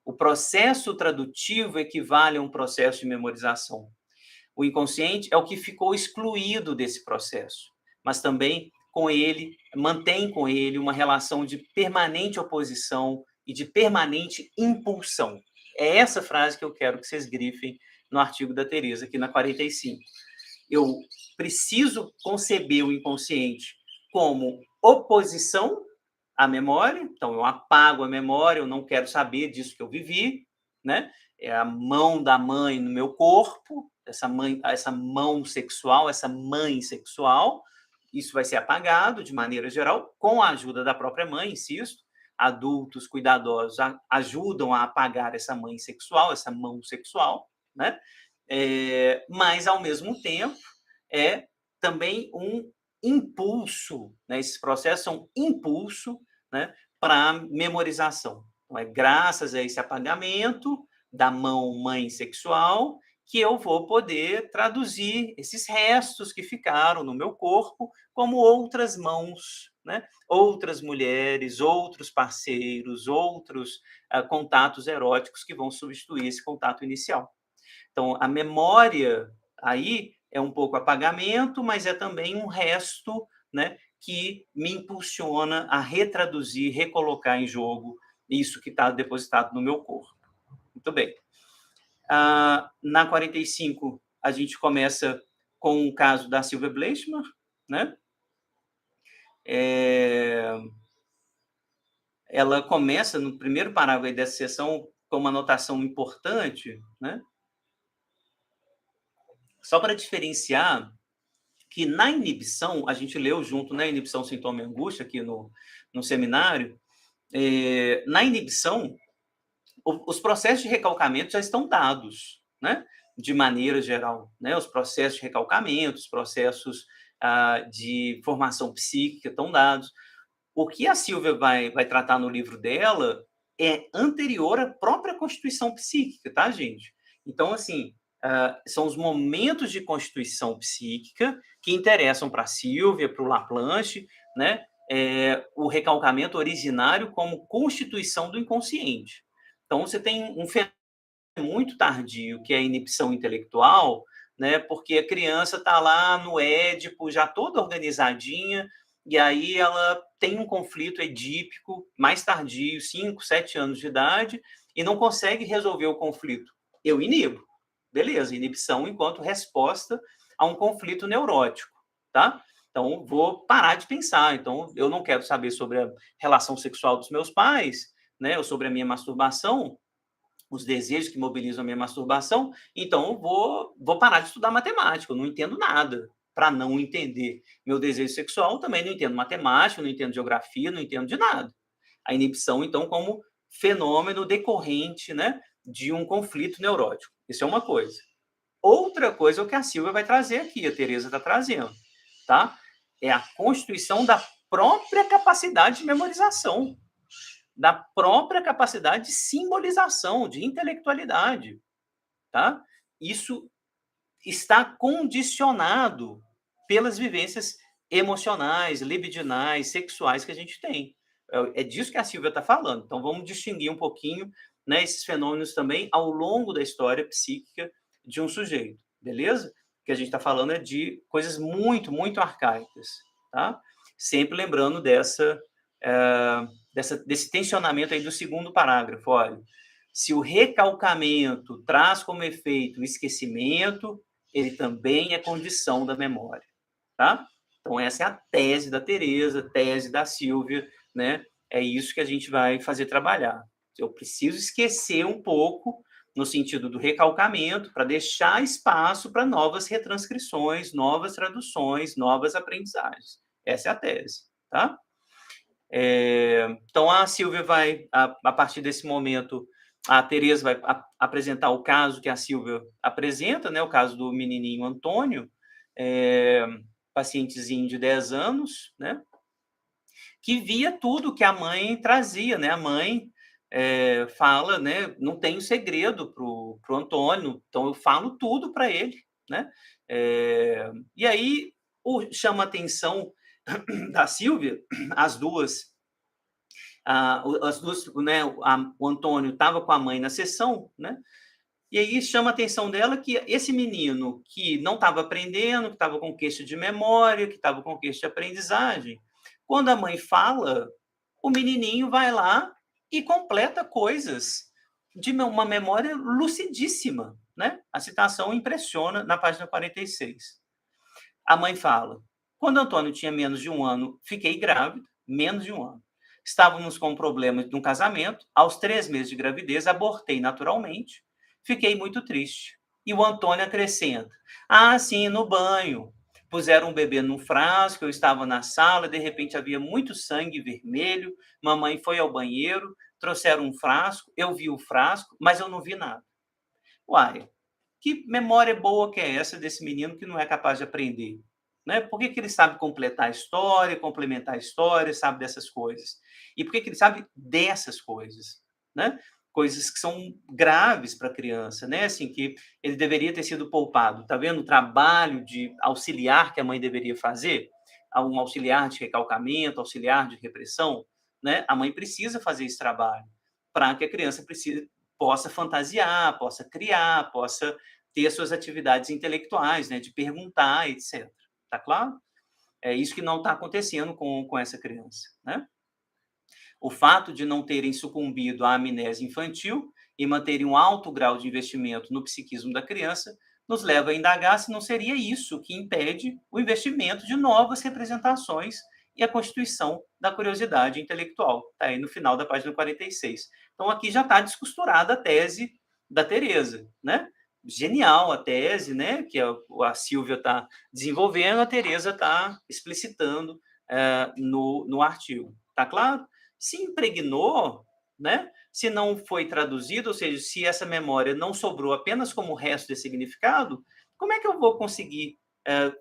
O processo tradutivo equivale a um processo de memorização. O inconsciente é o que ficou excluído desse processo, mas também com ele, mantém com ele uma relação de permanente oposição e de permanente impulsão. É essa frase que eu quero que vocês grifem no artigo da Teresa, aqui na 45. Eu preciso conceber o inconsciente como oposição à memória, então eu apago a memória, eu não quero saber disso que eu vivi, né? É a mão da mãe no meu corpo, essa mão sexual, essa mãe sexual, isso vai ser apagado de maneira geral, com a ajuda da própria mãe, insisto. Adultos cuidadosos ajudam a apagar essa mãe sexual, essa mão sexual, né? Mas, ao mesmo tempo, é também um impulso, né? Esses processos são impulso, né, para memorização. Então, é graças a esse apagamento da mãe sexual que eu vou poder traduzir esses restos que ficaram no meu corpo como outras mãos, né? Outras mulheres, outros parceiros, outros contatos eróticos que vão substituir esse contato inicial. Então, a memória aí é um pouco apagamento, mas é também um resto, né, que me impulsiona a retraduzir, recolocar em jogo isso que está depositado no meu corpo. Muito bem. Na 45, a gente começa com o caso da Silvia Bleichmann, né? Ela começa no primeiro parágrafo dessa seção com uma anotação importante, né? Só para diferenciar que na inibição, a gente leu junto, né, inibição, sintoma e angústia, aqui no seminário, na inibição, os processos de recalcamento já estão dados, né, de maneira geral, né, os processos de recalcamento, os processos de formação psíquica estão dados. O que a Silvia vai tratar no livro dela é anterior à própria constituição psíquica, tá, gente? Então, assim, são os momentos de constituição psíquica que interessam para a Silvia, para o Laplanche, né? O recalcamento originário como constituição do inconsciente. Então, você tem um fenômeno muito tardio, que é a inibição intelectual, né? Porque a criança está lá no Édipo, já toda organizadinha, e aí ela tem um conflito edípico mais tardio, 5, 7 anos de idade, e não consegue resolver o conflito. Eu inibo. Beleza, inibição enquanto resposta a um conflito neurótico, tá? Então, vou parar de pensar. Então, eu não quero saber sobre a relação sexual dos meus pais, né? Ou sobre a minha masturbação, os desejos que mobilizam a minha masturbação, então eu vou parar de estudar matemática, eu não entendo nada. Para não entender meu desejo sexual, também não entendo matemática, não entendo geografia, não entendo de nada. A inibição, então, como fenômeno decorrente, né, de um conflito neurótico. Isso é uma coisa. Outra coisa é o que a Silvia vai trazer aqui, a Teresa está trazendo, tá? É a constituição da própria capacidade de memorização, da própria capacidade de simbolização, de intelectualidade, tá? Isso está condicionado pelas vivências emocionais, libidinais, sexuais que a gente tem. É disso que a Silvia está falando. Então, vamos distinguir um pouquinho, né, esses fenômenos também ao longo da história psíquica de um sujeito, beleza? O que a gente está falando é de coisas muito, muito arcaicas, tá? Sempre lembrando desse tensionamento aí do segundo parágrafo. Olha, se o recalcamento traz como efeito o esquecimento, ele também é condição da memória, tá? Então, essa é a tese da Teresa, tese da Silvia, né? É isso que a gente vai fazer trabalhar. Eu preciso esquecer um pouco, no sentido do recalcamento, para deixar espaço para novas retranscrições, novas traduções, novas aprendizagens. Essa é a tese, tá? Então, a Silvia vai, a partir desse momento, a Teresa vai apresentar o caso que a Silvia apresenta, né? O caso do menininho Antônio, pacientezinho de 10 anos, né? Que via tudo que a mãe trazia, né? A mãe fala, né? Não tenho segredo pro Antônio, então eu falo tudo para ele, né? E aí chama a atenção da Silvia, as duas, né? O Antônio estava com a mãe na sessão, né? E aí chama a atenção dela que esse menino que não estava aprendendo, que estava com queixa de memória, que estava com queixa de aprendizagem, quando a mãe fala, o menininho vai lá e completa coisas de uma memória lucidíssima, né? A citação impressiona na página 46. A mãe fala: quando Antônio tinha menos de 1 ano, fiquei grávida, menos de 1 ano. Estávamos com um problema de um casamento. Aos 3 meses de gravidez, abortei naturalmente. Fiquei muito triste. E o Antônio acrescenta: ah, sim, no banho. Puseram um bebê num frasco, eu estava na sala, de repente havia muito sangue vermelho. Mamãe foi ao banheiro, trouxeram um frasco, eu vi o frasco, mas eu não vi nada. Uai, que memória boa que é essa desse menino que não é capaz de aprender? Né? Por que ele sabe completar a história, complementar a história, sabe dessas coisas? E por que ele sabe dessas coisas? Né? Coisas que são graves para a criança, né? Assim, que ele deveria ter sido poupado. Tá vendo o trabalho de auxiliar que a mãe deveria fazer? Um auxiliar de recalcamento, auxiliar de repressão, né? A mãe precisa fazer esse trabalho para que a criança possa fantasiar, possa criar, possa ter as suas atividades intelectuais, né, de perguntar, etc. Tá claro? É isso que não está acontecendo com essa criança, né? O fato de não terem sucumbido à amnésia infantil e manterem um alto grau de investimento no psiquismo da criança nos leva a indagar se não seria isso que impede o investimento de novas representações e a constituição da curiosidade intelectual. Está aí no final da página 46. Então, aqui já está descosturada a tese da Teresa, né? Genial a tese, né? Que a Silvia está desenvolvendo, a Teresa está explicitando no artigo. Tá claro? Se impregnou, né? Se não foi traduzido, ou seja, se essa memória não sobrou apenas como resto de significado, como é que eu vou conseguir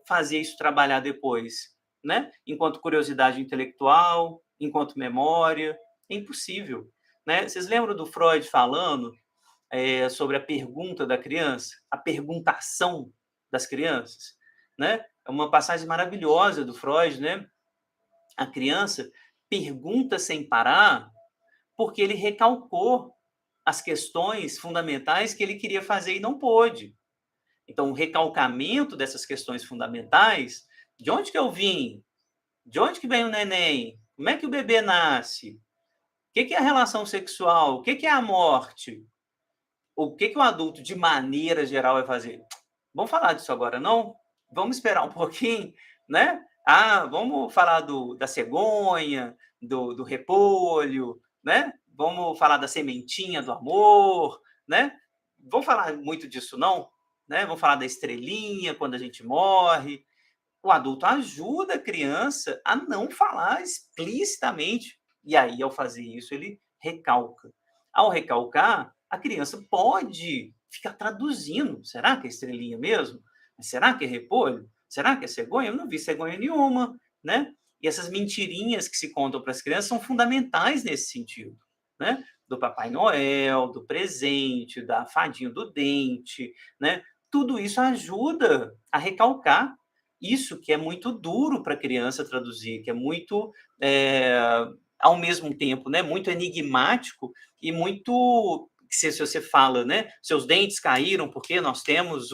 fazer isso trabalhar depois, né? Enquanto curiosidade intelectual, enquanto memória, é impossível, né? Vocês lembram do Freud falando sobre a pergunta da criança, a perguntação das crianças, né? É uma passagem maravilhosa do Freud, né? A criança pergunta sem parar porque ele recalcou as questões fundamentais que ele queria fazer e não pôde. Então, o recalcamento dessas questões fundamentais, de onde que eu vim? De onde que vem o neném? Como é que o bebê nasce? O que é a relação sexual? O que é a morte? O que o adulto, de maneira geral, vai fazer? Vamos falar disso agora, não? Vamos esperar um pouquinho, né? Ah, vamos falar da cegonha, do repolho, né? Vamos falar da sementinha do amor, né? Vamos falar muito disso, não? Né? Vamos falar da estrelinha quando a gente morre. O adulto ajuda a criança a não falar explicitamente. E aí, ao fazer isso, ele recalca. Ao recalcar, a criança pode ficar traduzindo. Será que é estrelinha mesmo? Será que é repolho? Será que é cegonha? Eu não vi cegonha nenhuma, né? E essas mentirinhas que se contam para as crianças são fundamentais nesse sentido, né? Do Papai Noel, do presente, da fadinha do dente, né? Tudo isso ajuda a recalcar isso que é muito duro para a criança traduzir, que é muito ao mesmo tempo, né, muito enigmático e muito se você fala, né, seus dentes caíram porque nós temos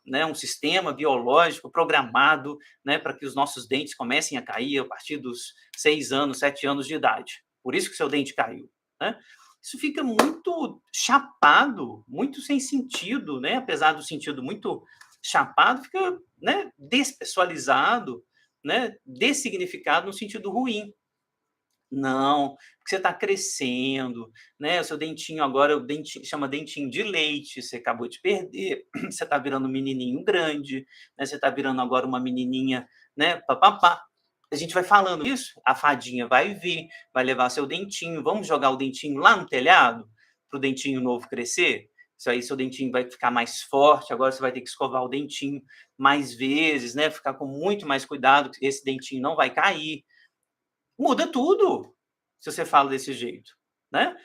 né, um sistema biológico programado, né, para que os nossos dentes comecem a cair a partir dos 6 anos, 7 anos de idade. Por isso que seu dente caiu, né? Isso fica muito chapado, muito sem sentido, né? Apesar do sentido muito chapado, fica, né, despessoalizado, né, dessignificado no sentido ruim. Não, porque você está crescendo, né, o seu dentinho agora, o dente chama dentinho de leite, você acabou de perder, você está virando um menininho grande, né, você está virando agora uma menininha, né, pá-pá-pá. A gente vai falando isso, a fadinha vai vir, vai levar seu dentinho, vamos jogar o dentinho lá no telhado, para o dentinho novo crescer? Isso aí seu dentinho vai ficar mais forte, agora você vai ter que escovar o dentinho mais vezes, né, ficar com muito mais cuidado, esse dentinho não vai cair. Muda tudo, se você fala desse jeito, né,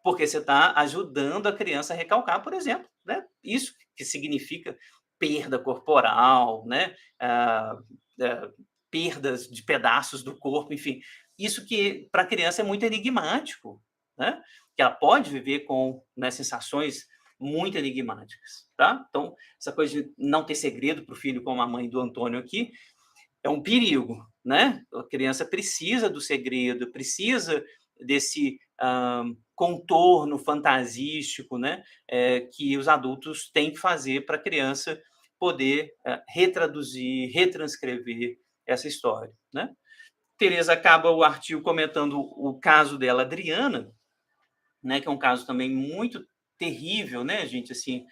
porque você está ajudando a criança a recalcar, por exemplo, né, isso que significa perda corporal, né, perdas de pedaços do corpo, enfim, isso que para a criança é muito enigmático, né, que ela pode viver com, né, sensações muito enigmáticas, tá. Então, essa coisa de não ter segredo para o filho, como a mãe do Antônio aqui, é um perigo, né? A criança precisa do segredo, precisa desse contorno fantasístico, né? Que os adultos têm que fazer para a criança poder retraduzir, retranscrever essa história, né? Teresa acaba o artigo comentando o caso dela, Adriana, né? Que é um caso também muito terrível, né, gente? Assim,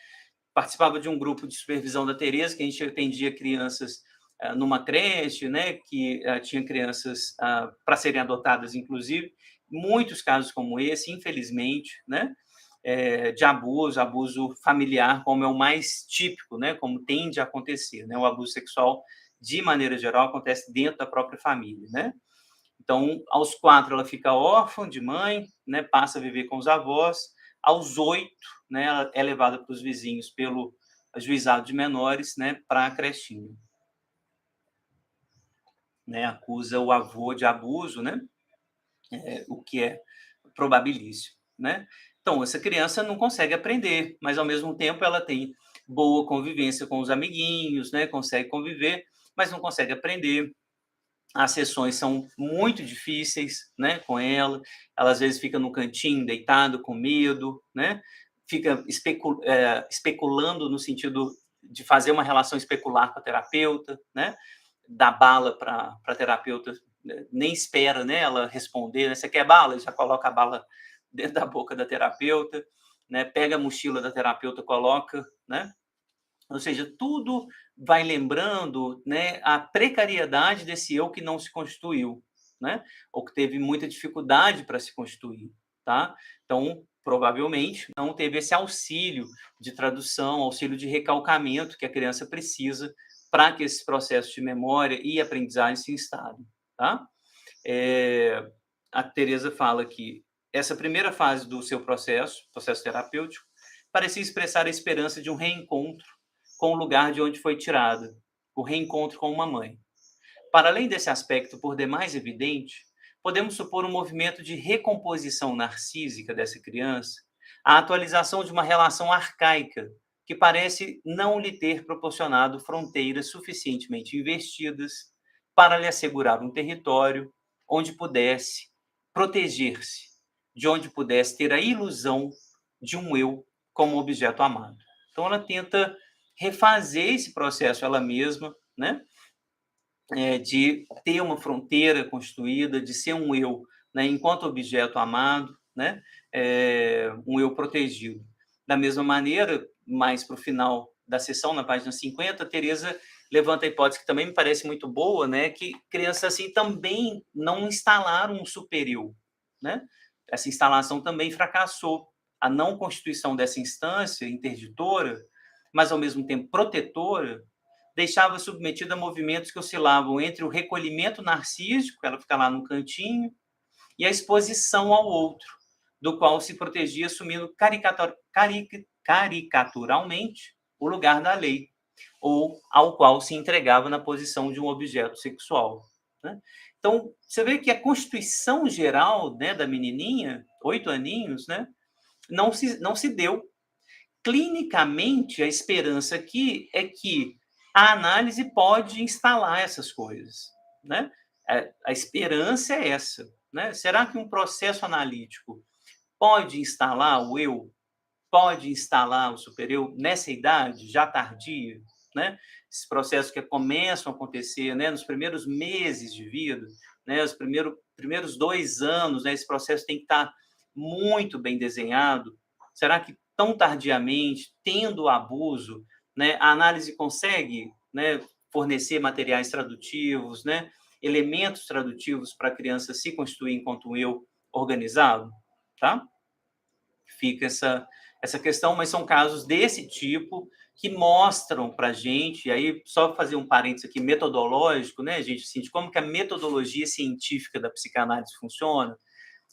participava de um grupo de supervisão da Teresa, que a gente atendia crianças numa creche, né, que tinha crianças para serem adotadas, inclusive, muitos casos como esse, infelizmente, né, de abuso, abuso familiar, como é o mais típico, né, como tende a acontecer, né, o abuso sexual, de maneira geral, acontece dentro da própria família, né. Então, aos 4 ela fica órfã de mãe, né, passa a viver com os avós. Aos 8, né, ela é levada para os vizinhos pelo juizado de menores, né, para a crechinha. Né, acusa o avô de abuso, né, o que é probabilíssimo, né. Então, essa criança não consegue aprender, mas ao mesmo tempo ela tem boa convivência com os amiguinhos, né, consegue conviver, mas não consegue aprender. As sessões são muito difíceis, né, com ela. Ela às vezes fica no cantinho, deitado, com medo, né? Fica especulando no sentido de fazer uma relação especular com a terapeuta, né? Dá bala para a terapeuta, né, nem espera, né, ela responder, né? Você quer bala? E já coloca a bala dentro da boca da terapeuta, né? Pega a mochila da terapeuta, coloca, né? Ou seja, tudo vai lembrando, né, a precariedade desse eu que não se constituiu, né, ou que teve muita dificuldade para se constituir, tá. Então, provavelmente, não teve esse auxílio de tradução, auxílio de recalcamento que a criança precisa para que esse processo de memória e aprendizagem se instale, tá. Eh, a Teresa fala que essa primeira fase do seu processo terapêutico, parecia expressar a esperança de um reencontro com o lugar de onde foi tirada, o reencontro com uma mãe. Para além desse aspecto por demais evidente, podemos supor um movimento de recomposição narcísica dessa criança, a atualização de uma relação arcaica que parece não lhe ter proporcionado fronteiras suficientemente investidas para lhe assegurar um território onde pudesse proteger-se, de onde pudesse ter a ilusão de um eu como objeto amado. Então ela tenta refazer esse processo ela mesma, né? De ter uma fronteira constituída, de ser um eu, né, enquanto objeto amado, né, um eu protegido. Da mesma maneira, mais para o final da sessão, na página 50, Teresa levanta a hipótese que também me parece muito boa, né, que crianças assim também não instalaram um superior, né? Essa instalação também fracassou. A não constituição dessa instância interditora, mas ao mesmo tempo protetora, deixava submetida a movimentos que oscilavam entre o recolhimento narcísico, ela fica lá no cantinho, e a exposição ao outro, do qual se protegia assumindo caricaturalmente o lugar da lei, ou ao qual se entregava na posição de um objeto sexual, né? Então, você vê que a constituição geral, né, da menininha, 8 aninhos, né, não se deu. Clinicamente, a esperança aqui é que a análise pode instalar essas coisas, né? A esperança é essa, né? Será que um processo analítico pode instalar o eu, pode instalar o supereu nessa idade já tardia, né? Esses processos que começam a acontecer, né, nos primeiros meses de vida, né, os primeiros 2 anos, né, esse processo tem que estar muito bem desenhado. Será que tão tardiamente, tendo o abuso, né, a análise consegue, né, fornecer materiais tradutivos, né, elementos tradutivos para a criança se constituir enquanto um eu organizado, tá? Fica essa questão, mas são casos desse tipo que mostram para a gente, e aí só fazer um parênteses aqui metodológico, né, gente, assim, de como que a metodologia científica da psicanálise funciona,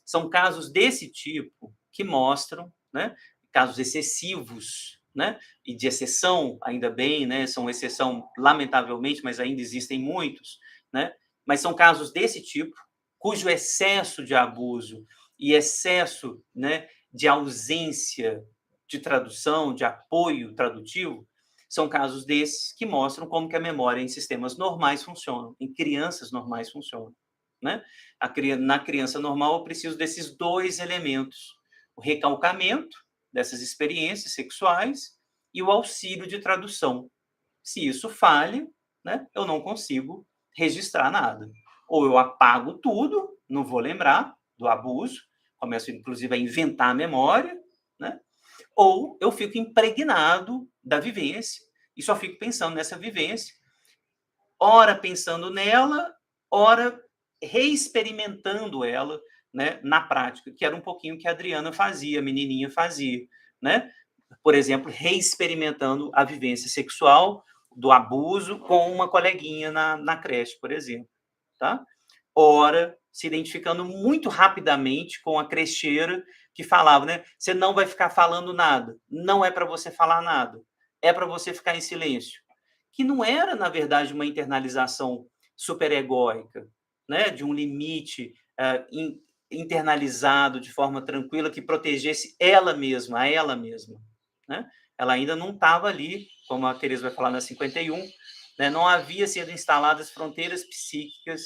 são casos desse tipo que mostram, né, casos excessivos, né, e de exceção, ainda bem, né, são exceção, lamentavelmente, mas ainda existem muitos, né, mas são casos desse tipo, cujo excesso de abuso e excesso, né, de ausência de tradução, de apoio tradutivo, são casos desses que mostram como que a memória em sistemas normais funciona, em crianças normais funciona, né? Na criança normal, eu preciso desses 2 elementos: o recalcamento dessas experiências sexuais e o auxílio de tradução. Se isso falha, né, eu não consigo registrar nada. Ou eu apago tudo, não vou lembrar do abuso, começo inclusive a inventar a memória, né? Ou eu fico impregnado da vivência e só fico pensando nessa vivência, ora pensando nela, ora reexperimentando ela, né, na prática, que era um pouquinho que a Adriana fazia, a menininha fazia, né? Por exemplo, reexperimentando a vivência sexual do abuso com uma coleguinha na creche, por exemplo, tá? Ora, se identificando muito rapidamente com a crecheira que falava, né? Você não vai ficar falando nada, não é para você falar nada, é para você ficar em silêncio. Que não era, na verdade, uma internalização superegóica, né? De um limite internalizado de forma tranquila que protegesse ela mesma, a ela mesma, né? Ela ainda não estava ali, como a Teresa vai falar na 51, né? Não havia sido instaladas fronteiras psíquicas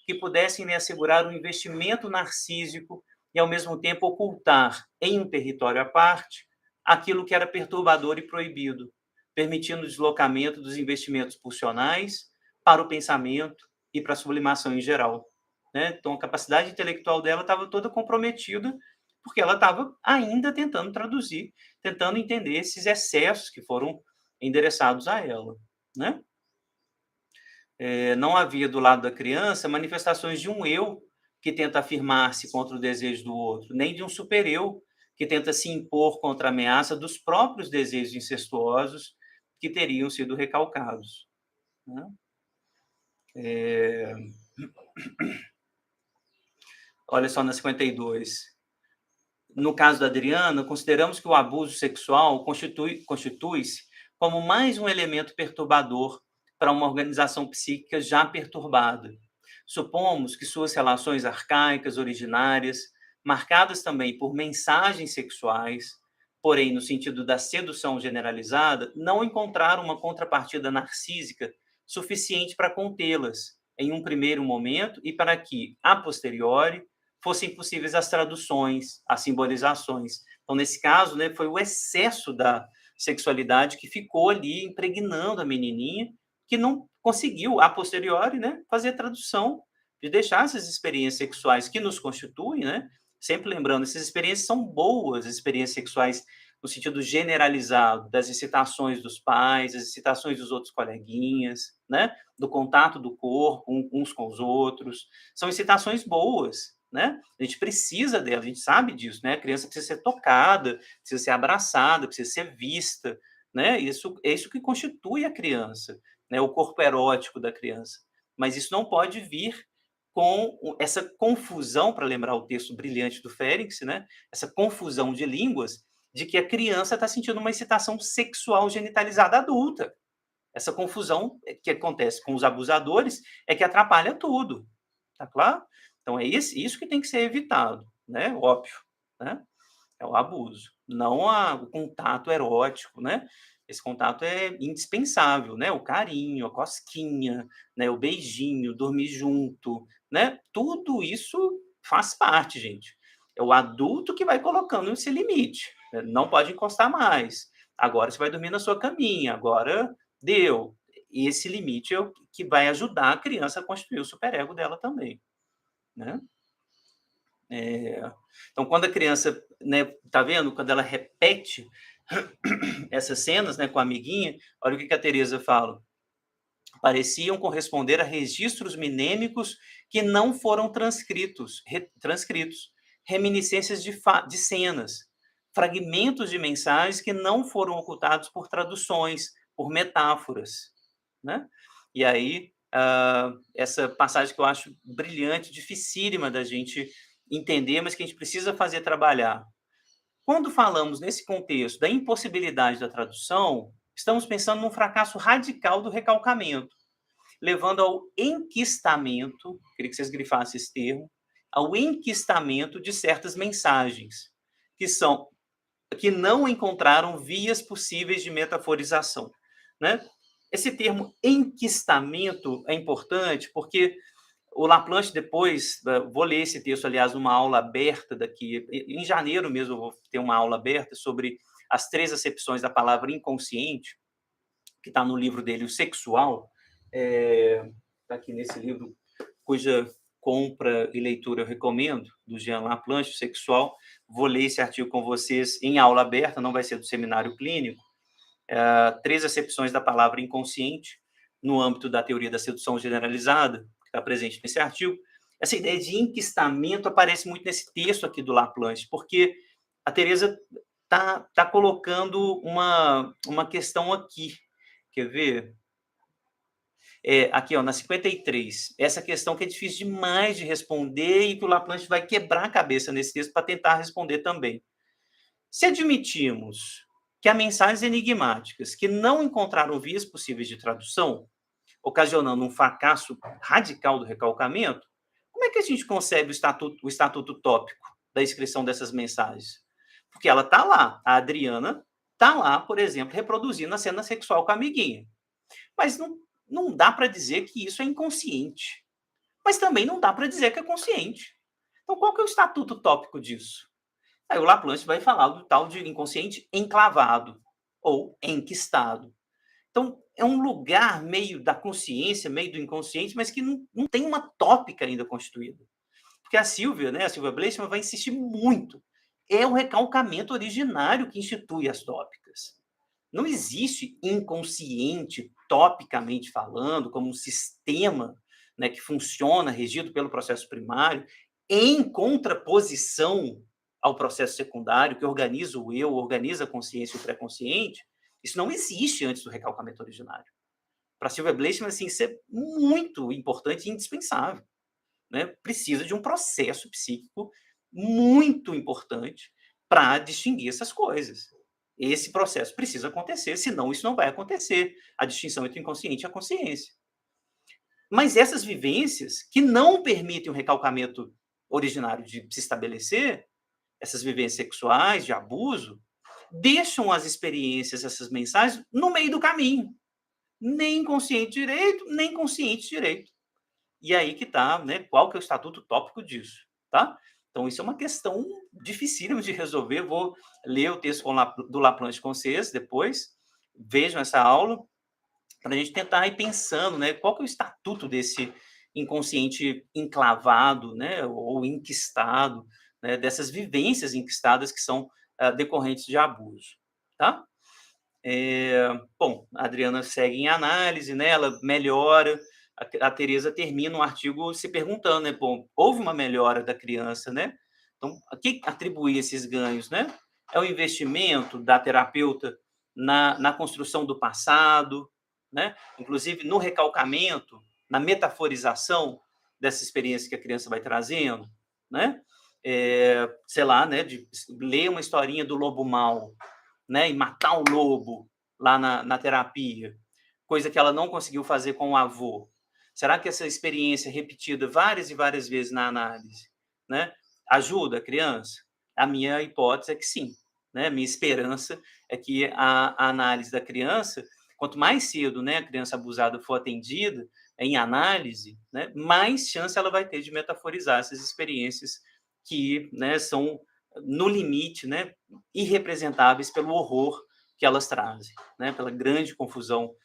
que pudessem lhe assegurar um investimento narcísico e, ao mesmo tempo, ocultar em um território à parte aquilo que era perturbador e proibido, permitindo o deslocamento dos investimentos pulsionais para o pensamento e para a sublimação em geral, né? Então, a capacidade intelectual dela estava toda comprometida porque ela estava ainda tentando traduzir, tentando entender esses excessos que foram endereçados a ela, né? Não havia do lado da criança manifestações de um eu que tenta afirmar-se contra o desejo do outro, nem de um supereu que tenta se impor contra a ameaça dos próprios desejos incestuosos que teriam sido recalcados, né? É... Olha só na 52. No caso da Adriana, consideramos que o abuso sexual constitui-se como mais um elemento perturbador para uma organização psíquica já perturbada. Supomos que suas relações arcaicas originárias, marcadas também por mensagens sexuais, porém no sentido da sedução generalizada, não encontraram uma contrapartida narcísica suficiente para contê-las em um primeiro momento e para que, a posteriori, fossem possíveis as traduções, as simbolizações. Então, nesse caso, né, foi o excesso da sexualidade que ficou ali impregnando a menininha, que não conseguiu, a posteriori, né, fazer a tradução, de deixar essas experiências sexuais que nos constituem, né, sempre lembrando, essas experiências são boas, experiências sexuais no sentido generalizado, das excitações dos pais, das excitações dos outros coleguinhas, né, do contato do corpo uns com os outros, são excitações boas, né? A gente precisa dela, a gente sabe disso, né? A criança precisa ser tocada, precisa ser abraçada, precisa ser vista, né? Isso é isso que constitui a criança, né? O corpo erótico da criança. Mas isso não pode vir com essa confusão, para lembrar o texto brilhante do Félix, né? Essa confusão de línguas, de que a criança está sentindo uma excitação sexual genitalizada adulta. Essa confusão que acontece com os abusadores é que atrapalha tudo. tá claro? Então é isso que tem que ser evitado, né, óbvio, né, é o abuso, não o contato erótico, né, esse contato é indispensável, né, o carinho, a cosquinha, né, o beijinho, dormir junto, né, tudo isso faz parte, gente. É o adulto que vai colocando esse limite, né, não pode encostar mais, agora você vai dormir na sua caminha, agora deu. E esse limite é o que vai ajudar a criança a construir o superego dela também, né. Então quando a criança, né, tá vendo, quando ela repete essas cenas, né, com a amiguinha, olha o que a Teresa fala: "Pareciam corresponder a registros minêmicos que não foram transcritos, reminiscências de cenas, fragmentos de mensagens que não foram ocultados por traduções, por metáforas", né. E aí, essa passagem que eu acho brilhante, dificílima da gente entender, mas que a gente precisa fazer trabalhar. Quando falamos nesse contexto da impossibilidade da tradução, estamos pensando num fracasso radical do recalcamento, levando ao enquistamento, queria que vocês grifassem esse termo, ao enquistamento de certas mensagens, que são que não encontraram vias possíveis de metaforização, né? Esse termo enquistamento é importante porque o Laplanche depois, vou ler esse texto, aliás, numa aula aberta daqui, em janeiro mesmo eu vou ter uma aula aberta sobre as 3 acepções da palavra inconsciente, que está no livro dele, O Sexual, está aqui nesse livro, cuja compra e leitura eu recomendo, do Jean Laplanche, O Sexual. Vou ler esse artigo com vocês em aula aberta, não vai ser do seminário clínico. 3 acepções da palavra inconsciente, no âmbito da teoria da sedução generalizada, que está presente nesse artigo. Essa ideia de enquistamento aparece muito nesse texto aqui do Laplanche, porque a Teresa tá colocando uma questão aqui. Quer ver? Aqui, ó, na 53, essa questão que é difícil demais de responder e que o Laplanche vai quebrar a cabeça nesse texto para tentar responder também. Se admitirmos que há mensagens enigmáticas que não encontraram vias possíveis de tradução, ocasionando um fracasso radical do recalcamento, como é que a gente concebe o estatuto tópico da inscrição dessas mensagens? Porque ela está lá, a Adriana está lá, por exemplo, reproduzindo a cena sexual com a amiguinha. Mas não dá para dizer que isso é inconsciente. Mas também não dá para dizer que é consciente. Então, qual que é o estatuto tópico disso? Aí o Laplanche vai falar do tal de inconsciente enclavado ou enquistado. Então, é um lugar meio da consciência, meio do inconsciente, mas que não tem uma tópica ainda constituída. Porque a Silvia, né, a Silvia Bleichmann, vai insistir muito. É o recalcamento originário que institui as tópicas. Não existe inconsciente, topicamente falando, como um sistema, né, que funciona, regido pelo processo primário, em contraposição ao processo secundário, que organiza o eu, organiza a consciência e o pré-consciente. Isso não existe antes do recalcamento originário. Para Silvia Bleichmann, assim, isso é muito importante e indispensável, né? Precisa de um processo psíquico muito importante para distinguir essas coisas. Esse processo precisa acontecer, senão isso não vai acontecer, a distinção entre o inconsciente e a consciência. Mas essas vivências que não permitem o recalcamento originário de se estabelecer, essas vivências sexuais, de abuso, deixam as experiências, essas mensagens, no meio do caminho. Nem consciente direito, nem consciente direito. E aí que tá, né, qual que é o estatuto tópico disso, tá? Então isso é uma questão dificílima de resolver, vou ler o texto do Laplanche com vocês depois, vejam essa aula, para a gente tentar ir pensando, né, qual que é o estatuto desse inconsciente enclavado, né, ou enquistado, né, dessas vivências enquistadas que são decorrentes de abuso, tá? Bom, a Adriana segue em análise, né, ela melhora, a Teresa termina um artigo se perguntando, né, bom, houve uma melhora da criança, né? Então, a que atribuir esses ganhos, né? É o investimento da terapeuta na construção do passado, né? Inclusive no recalcamento, na metaforização dessa experiência que a criança vai trazendo, né? Sei lá, né, de ler uma historinha do lobo mau, né, e matar o lobo lá na terapia, coisa que ela não conseguiu fazer com o avô. Será que essa experiência repetida várias e várias vezes na análise, né, ajuda a criança? A minha hipótese é que sim, né? A minha esperança é que a análise da criança, quanto mais cedo, né, a criança abusada for atendida em análise, né, mais chance ela vai ter de metaforizar essas experiências que, né, são no limite, né, irrepresentáveis pelo horror que elas trazem, né, pela grande confusão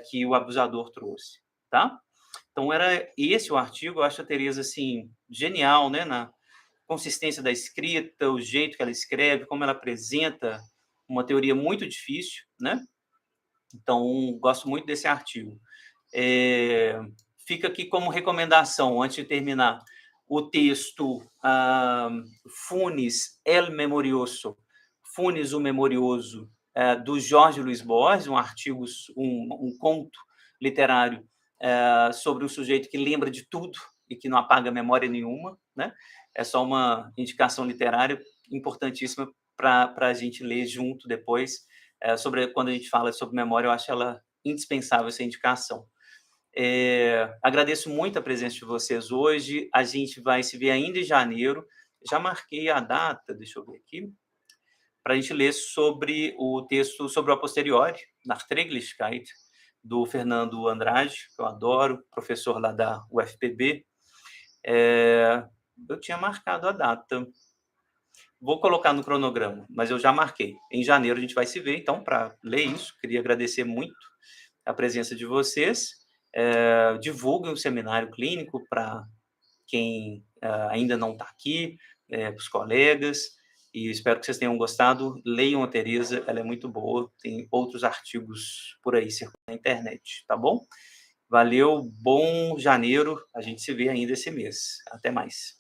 que o abusador trouxe, tá? Então era esse o artigo, eu acho a Tereza, assim, genial, né, na consistência da escrita, o jeito que ela escreve, como ela apresenta uma teoria muito difícil, né? Então, gosto muito desse artigo. Fica aqui como recomendação, antes de terminar, o texto Funes, El Memorioso, Funes, o Memorioso, do Jorge Luiz Borges, um artigo, um conto literário sobre um sujeito que lembra de tudo e que não apaga memória nenhuma, né? É só uma indicação literária importantíssima para a gente ler junto depois. Sobre quando a gente fala sobre memória, eu acho ela indispensável essa indicação. Agradeço muito a presença de vocês hoje. A gente vai se ver ainda em janeiro. Já marquei a data, deixa eu ver aqui, para a gente ler sobre o texto sobre o a posteriori, Nachträglichkeit, do Fernando Andrade, que eu adoro, professor lá da UFPB. Eu tinha marcado a data. Vou colocar no cronograma, mas eu já marquei. Em janeiro a gente vai se ver, então, para ler isso. Queria agradecer muito a presença de vocês. Divulguem o seminário clínico para quem ainda não está aqui, para os colegas, e espero que vocês tenham gostado. Leiam a Tereza, ela é muito boa. Tem outros artigos por aí circulando na internet, tá bom? Valeu, bom janeiro. A gente se vê ainda esse mês. Até mais.